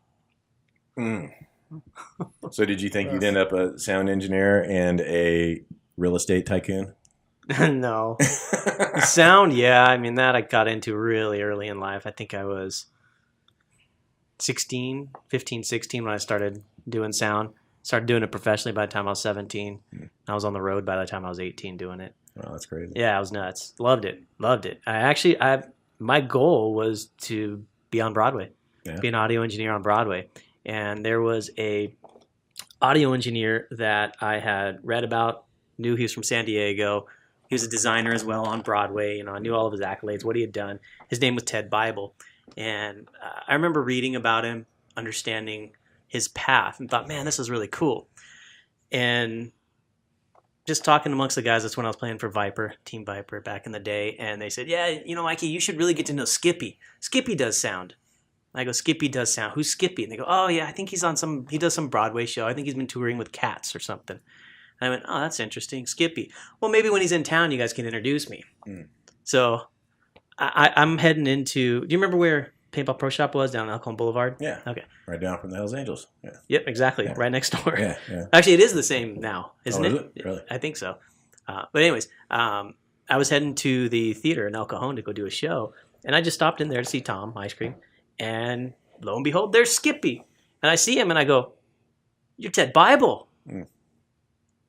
So did you think you'd end up a sound engineer and a real estate tycoon? No. Sound, yeah. I mean, that I got into really early in life. I think I was 15, 16 when I started doing sound. Started doing it professionally by the time I was 17. I was on the road by the time I was 18 doing it. Wow, that's crazy. Yeah, I was nuts. Loved it. My goal was to be on Broadway, be an audio engineer on Broadway. And there was a audio engineer that I had read about, knew he was from San Diego. He was a designer as well on Broadway. I knew all of his accolades, what he had done. His name was Ted Bible. And I remember reading about him, understanding his path, and thought, man, this is really cool. And just talking amongst the guys, that's when I was playing for Viper, Team Viper back in the day. And they said, yeah, Mikey, you should really get to know Skippy. Skippy does sound. I go, Skippy does sound. Who's Skippy? And they go, oh, yeah, I think he does some Broadway show. I think he's been touring with Cats or something. And I went, oh, that's interesting. Skippy. Well, maybe when he's in town, you guys can introduce me. So I'm heading into, do you remember where Paintball Pro Shop was down on Elkhorn Boulevard? Yeah. Okay. Right down from the Hells Angels. Yeah. Yep, exactly. Yeah. Right next door. Yeah. Yeah. Actually, it is the same now, isn't Is it? it? Really? I think so. But anyways, I was heading to the theater in El Cajon to go do a show, and I just stopped in there to see Tom Ice Cream, and lo and behold, there's Skippy, and I see him, and I go, "You're Ted Bible."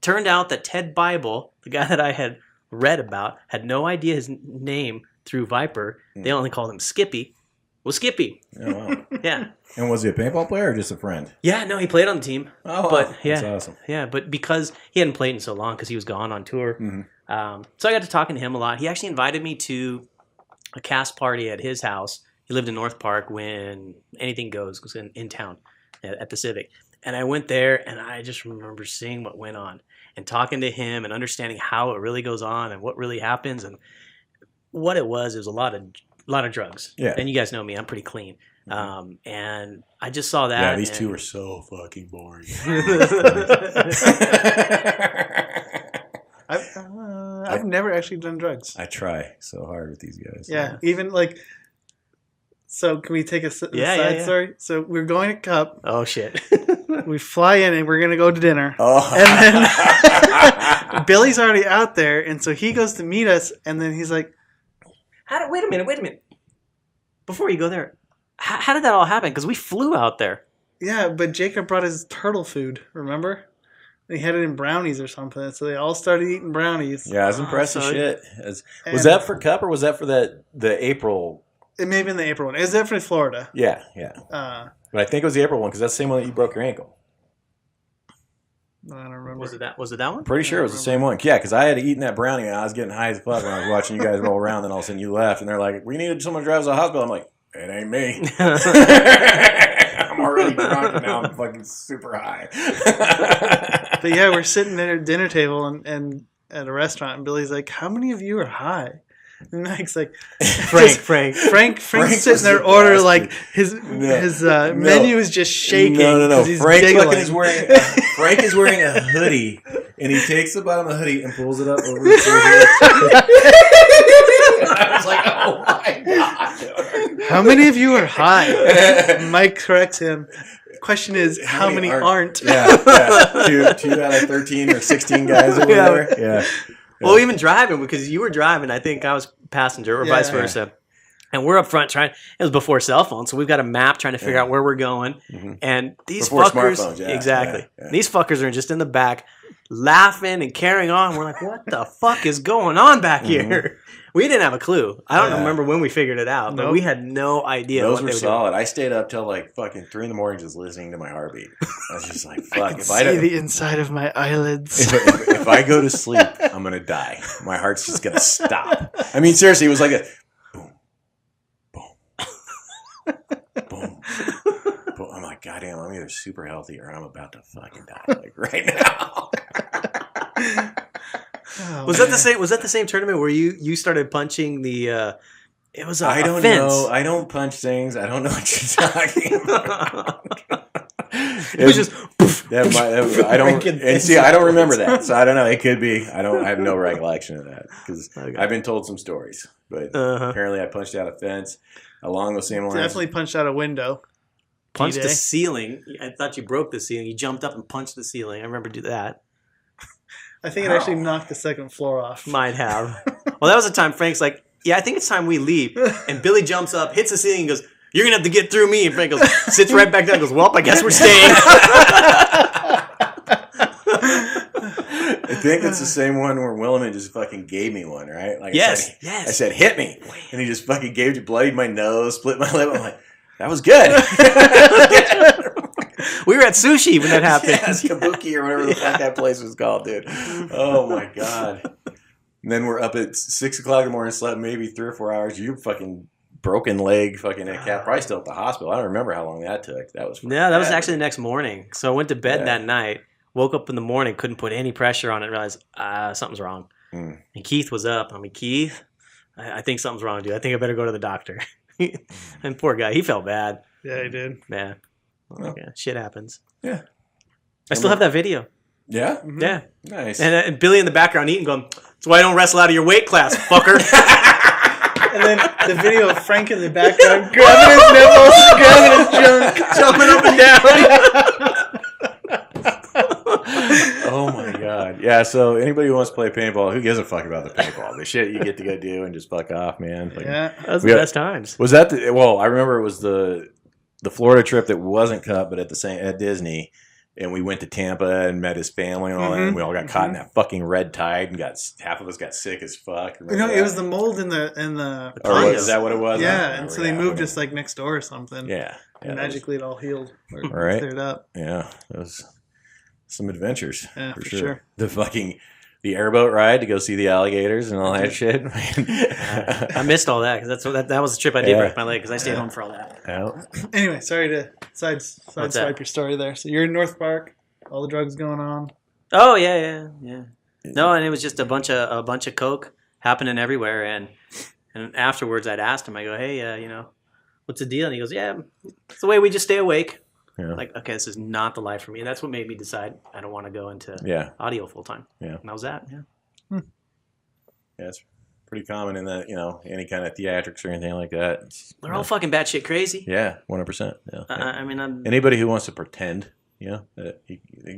Turned out that Ted Bible, the guy that I had read about, had no idea his name through Viper. They only called him Skippy. Was Skippy. Oh, wow. Yeah. And was he a paintball player or just a friend? Yeah, no, he played on the team. Oh, but yeah, that's awesome. Yeah, but because he hadn't played in so long because he was gone on tour. So I got to talking to him a lot. He actually invited me to a cast party at his house. He lived in North Park when Anything Goes was in town at the Civic. And I went there, and I just remember seeing what went on and talking to him and understanding how it really goes on and what really happens. And what it was a lot of drugs. Yeah. And you guys know me, I'm pretty clean. And I just saw that. Yeah, these two are so fucking boring. I've never actually done drugs. I try so hard with these guys. Yeah, even like. So can we take a side story? So we're going to Cup. Oh shit! We fly in and we're gonna go to dinner. Oh. And then Billy's already out there, and so he goes to meet us, and then he's like, wait a minute. Before you go there, how did that all happen? Because we flew out there. Yeah, but Jacob brought his turtle food, remember? And he had it in brownies or something, so they all started eating brownies. Yeah, it was impressive so shit. Was that for Cup or was that for the April? It may have been the April one. It was definitely Florida. Yeah. But I think it was the April one because that's the same one that you broke your ankle. I don't remember. Was it that one? Pretty sure it was the same one. Yeah, because I had eaten that brownie and I was getting high as fuck when I was watching you guys roll around. Then all of a sudden you left and they're like, "We needed someone to drive us to the hospital." I'm like, "It ain't me." I'm already drunk and now I'm fucking super high. But yeah, we're sitting there at dinner table and at a restaurant, and Billy's like, "How many of you are high?" And Mike's like, Frank's sitting there ordering like his menu is just shaking. No. Frank is wearing a hoodie, and he takes the bottom of the hoodie and pulls it up over his shoulder. I was like, "Oh my god!" How many of you are high? Mike corrects him. Question is, how many aren't? Yeah. 2 out of 13 or 16 guys or whatever. Yeah. Well, even driving, because you were driving, I think I was passenger or vice versa. And we're up front trying. It was before cell phones, so we've got a map trying to figure out where we're going. And these before fuckers, smartphones, exactly. Yeah. These fuckers are just in the back, laughing and carrying on. We're like, what the fuck is going on back here? We didn't have a clue. I don't remember when we figured it out, but we had no idea. Those what were they were solid. doing. I stayed up till like fucking 3 a.m. just listening to my heartbeat. I was just like, fuck. I can see the inside of my eyelids. If I go to sleep, I'm gonna die. My heart's just gonna stop. I mean, seriously, it was like a boom, boom, boom, boom. I'm like, goddamn, I'm either super healthy or I'm about to fucking die, like right now. Oh, was that the same tournament where you started punching the? It was I don't fence. know. I don't punch things. I don't know what you're talking about. It was just. I don't. And see, I don't remember that, so I don't know. It could be. I have no recollection of that because I've been told some stories, but apparently I punched out a fence along the same lines. Definitely punched out a window. Punched the ceiling. I thought you broke the ceiling. You jumped up and punched the ceiling. I remember do that. I think it actually knocked the second floor off. Might have. Well, that was the time Frank's like, "Yeah, I think it's time we leave." And Billy jumps up, hits the ceiling, and goes, "You're gonna have to get through me." And Frank goes, sits right back down, and goes, "Well, I guess we're staying." I think it's the same one where Williman just fucking gave me one, right? Like yes. I said, "Hit me," and he just fucking bloodied my nose, split my lip. I'm like, that was good. We were at sushi when that happened. Yes, Kabuki or whatever the fuck that place was called, dude. Oh my god. And then we're up at 6 o'clock in the morning, slept maybe 3 or 4 hours. You fucking broken leg, fucking at Cat, probably still at the hospital. I don't remember how long that took. That was that was actually the next morning. So I went to bed that night, woke up in the morning, couldn't put any pressure on it, realized something's wrong. And Keith was up. I mean, Keith, I think something's wrong, dude. I think I better go to the doctor. And poor guy, he felt bad. Yeah, he did. Yeah. Well, shit happens. Yeah. I still have that video. Yeah? Mm-hmm. Yeah. Nice. And Billy in the background eating, going, "That's why I don't wrestle out of your weight class, fucker." And then the video of Frank in the background grabbing his nipples, grabbing his junk, jumping up and down. Oh my god. Yeah, so anybody who wants to play paintball, who gives a fuck about the paintball? The shit you get to go do and just fuck off, man. Like, Yeah. Those were the best times. Was that I remember it was the Florida trip that wasn't cut, but at Disney, and we went to Tampa and met his family and all that, and we all got caught in that fucking red tide, and half of us got sick as fuck. It was the mold in the or is that what it was? Yeah, and so they moved us like next door or something. Yeah. And magically it all healed or cleared up. Yeah, it was some adventures. Yeah, for sure. The airboat ride to go see the alligators and all that shit. I missed all that because that was the trip I did break my leg because I stayed home for all that. Yeah. Anyway, sorry to sideswipe your story there. So you're in North Park, all the drugs going on. Oh yeah. No, and it was just a bunch of coke happening everywhere, and afterwards I'd asked him, I go, hey, what's the deal? And he goes, yeah, it's the way we just stay awake. Yeah. Like, okay, this is not the life for me. And that's what made me decide I don't want to go into audio full time. Yeah. And that was that. Yeah. Yeah, it's pretty common in that, any kind of theatrics or anything like that. They're all fucking batshit crazy. Yeah, 100%. Yeah. I mean, anybody who wants to pretend, that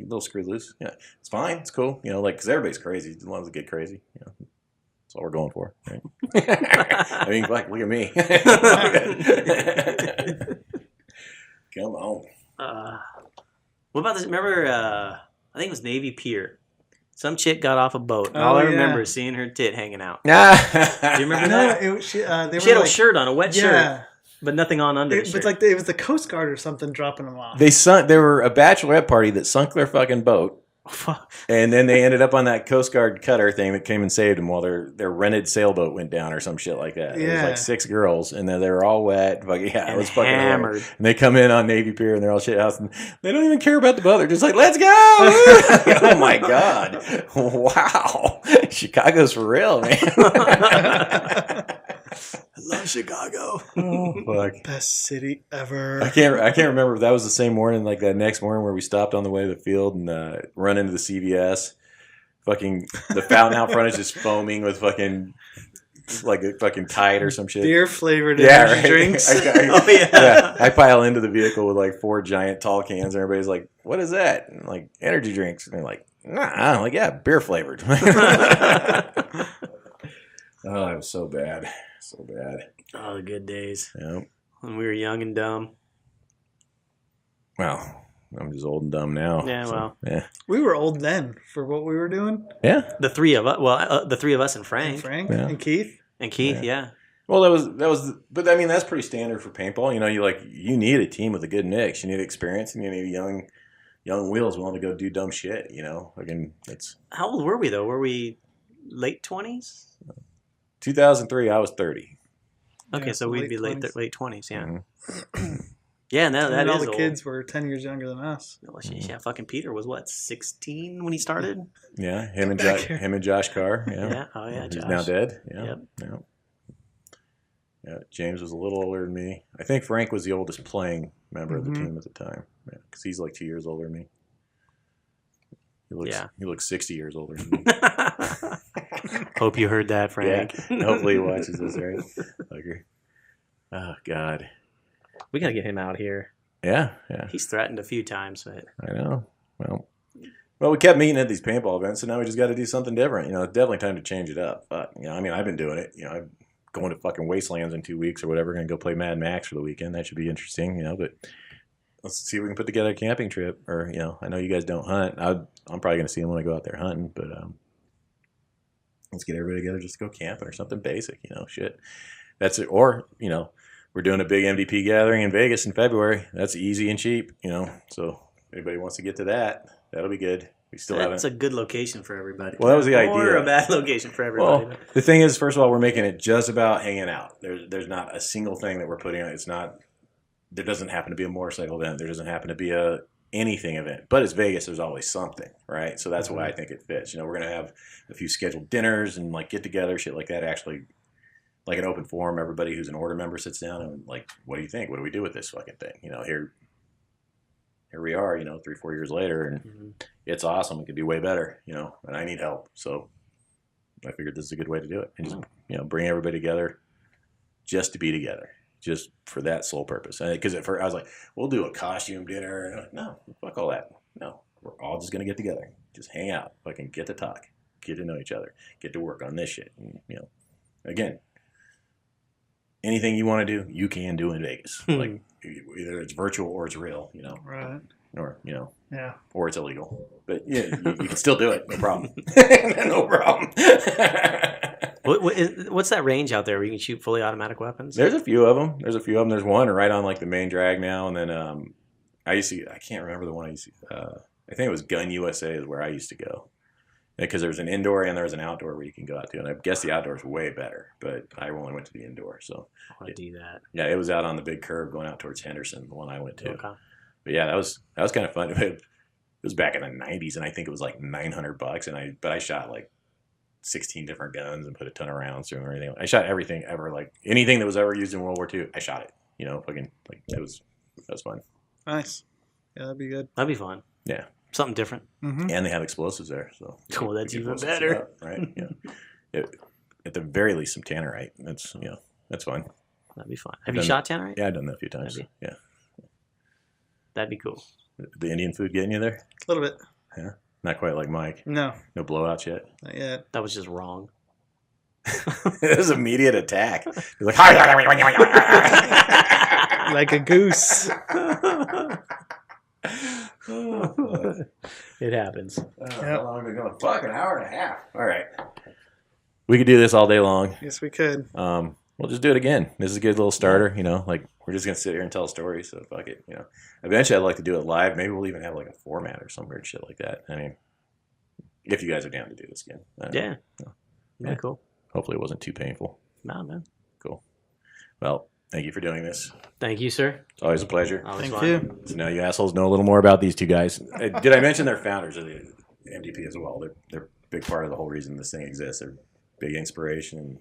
they'll screw loose. Yeah, it's fine. It's cool. Because everybody's crazy. As long as they get crazy. That's all we're going for. Right? I mean, look at me. Come on. What about this? Remember, I think it was Navy Pier. Some chick got off a boat. And all I remember is seeing her tit hanging out. Do you remember that? She had a shirt on, a wet shirt, but nothing on under the shirt. But it was the Coast Guard or something dropping them off. They were a bachelorette party that sunk their fucking boat. And then they ended up on that Coast Guard cutter thing that came and saved them while their rented sailboat went down or some shit like that. Yeah. It was like 6 girls, and they were all wet. It was fucking hammered. Hard. And they come in on Navy Pier, and they're all shit house, and they don't even care about the boat. They're just like, let's go! Oh my god! Wow, Chicago's for real, man. I love Chicago. Oh fuck! Best city ever. I can't remember if that was the same morning, like that next morning where we stopped on the way to the field and run into the CVS. Fucking the fountain out front is just foaming with fucking like a fucking Tide or some shit. Beer flavored energy drinks. I pile into the vehicle with like 4 giant tall cans, and everybody's like, "What is that?" And like, energy drinks. And they're like, "Nah." I'm like, "Yeah, beer flavored." Oh, it was so bad. So bad. Oh, the good days. Yeah. When we were young and dumb. Well, I'm just old and dumb now. Yeah, so, well. Yeah. We were old then for what we were doing. Yeah. The three of us. Well, the three of us and Frank. And Keith. And Keith, yeah. Well, that was, but I mean, that's pretty standard for paintball. You need a team with a good mix. You need experience, and you need young wheels willing to go do dumb shit. Again, that's. How old were we though? Were we late 20s? 2003, I was 30. Okay, so we'd be late 20s, yeah. Mm-hmm. Yeah, and that all is the old. kids were 10 years younger than us. Yeah, fucking Peter was what, 16 when he started? Yeah, him and Josh Carr. Yeah. Oh yeah, Josh. He's Josh. now dead. Yeah. Yep. Yeah. James was a little older than me. I think Frank was the oldest playing member of the team at the time. Yeah, because he's like 2 years older than me. He looks 60 years older than me. Hope you heard that, Frank. Yeah, hopefully he watches this, right? Okay. Oh, God. We got to get him out here. Yeah. He's threatened a few times. But I know. Well, we kept meeting at these paintball events, so now we just got to do something different. It's definitely time to change it up. But, I've been doing it. I'm going to fucking Wastelands in 2 weeks or whatever. Going to go play Mad Max for the weekend. That should be interesting, but... Let's see if we can put together a camping trip. Or, I know you guys don't hunt. I'm probably going to see them when I go out there hunting. But let's get everybody together just to go camping or something basic, shit. That's it. Or, we're doing a big MDP gathering in Vegas in February. That's easy and cheap, So if anybody wants to get to that, that'll be good. We still haven't. It's a good location for everybody. Well, that was the idea. Or a bad location for everybody. Well, the thing is, first of all, we're making it just about hanging out. There's not a single thing that we're putting on. It's not... There doesn't happen to be a motorcycle event. There doesn't happen to be a anything event. But it's Vegas. There's always something, right? So that's why I think it fits. We're going to have a few scheduled dinners and like get together, shit like that. Actually, like an open forum. Everybody who's an order member sits down and like, what do you think? What do we do with this fucking thing? Here we are. 3-4 years later, and it's awesome. It could be way better. And I need help. So I figured this is a good way to do it, and just bring everybody together. just to be together, just for that sole purpose. Because at first I was like, we'll do a costume dinner. And I'm like, no, fuck all that. No, we're all just going to get together, just hang out, fucking get to talk, get to know each other, get to work on this shit. And, again, anything you want to do, you can do in Vegas. Like either it's virtual or it's real, Right. or, Yeah. or it's illegal. But yeah, you can still do it. No problem. No problem. What's that range out there where you can shoot fully automatic weapons? There's a few of them. There's one right on like the main drag now. And then I can't remember the one I used to, I think it was Gun USA is where I used to go. Because there's an indoor and there's an outdoor where you can go out to. And I guess the outdoor is way better, but I only went to the indoor. So I want to do that. Yeah, it was out on the big curve going out towards Henderson, the one I went to. Okay. But yeah, that was kind of fun. It was back in the 90s, and I think it was like $900. But I shot like 16 different guns and put a ton of rounds through and everything. I shot everything ever, like anything that was ever used in World War II. I shot it. Fucking like that was fun. Nice. Yeah, that'd be good. That'd be fun. Yeah. Something different. Mm-hmm. And they have explosives there, so cool. That's even better, up, right? Yeah. At the very least, some tannerite. That's that's fun. That'd be fun. Have you shot tannerite? Yeah, I've done that a few times. Yeah. That'd be cool. The Indian food getting you there? A little bit. Yeah. Not quite like Mike. No. No blowouts yet. Not yet. That was just wrong. It was immediate attack. You're like, like a goose. It happens. How long have we been going? Fuck, an hour and a half. All right. We could do this all day long. Yes, we could. We'll just do it again. This is a good little starter. Like we're just gonna sit here and tell stories. So fuck it. Eventually, I'd like to do it live. Maybe we'll even have like a format or some weird shit like that. I mean, if you guys are down to do this again. Yeah. Yeah. Cool. Hopefully, it wasn't too painful. No, man. Cool. Well, thank you for doing this. Thank you, sir. It's always a pleasure. Always Thank fun. you. So now you assholes know a little more about these two guys. Did I mention they're founders of the MDP as well? They're a big part of the whole reason this thing exists. They're big inspiration and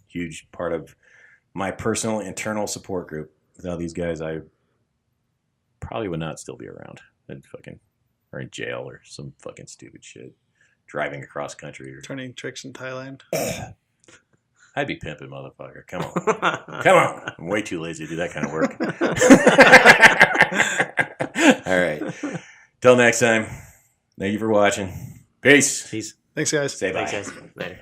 huge part of my personal internal support group. Without these guys, I probably would not still be around. I'd fucking or in jail or some fucking stupid shit. Driving across country or Turning tricks in Thailand. I'd be pimping, motherfucker. Come on. Come on. I'm way too lazy to do that kind of work. All right. Till next time. Thank you for watching. Peace. Peace. Thanks, guys. Say bye. Thanks, guys. Later.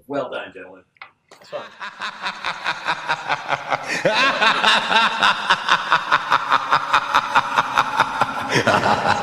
Well done, gentlemen. Ha ha ha ha!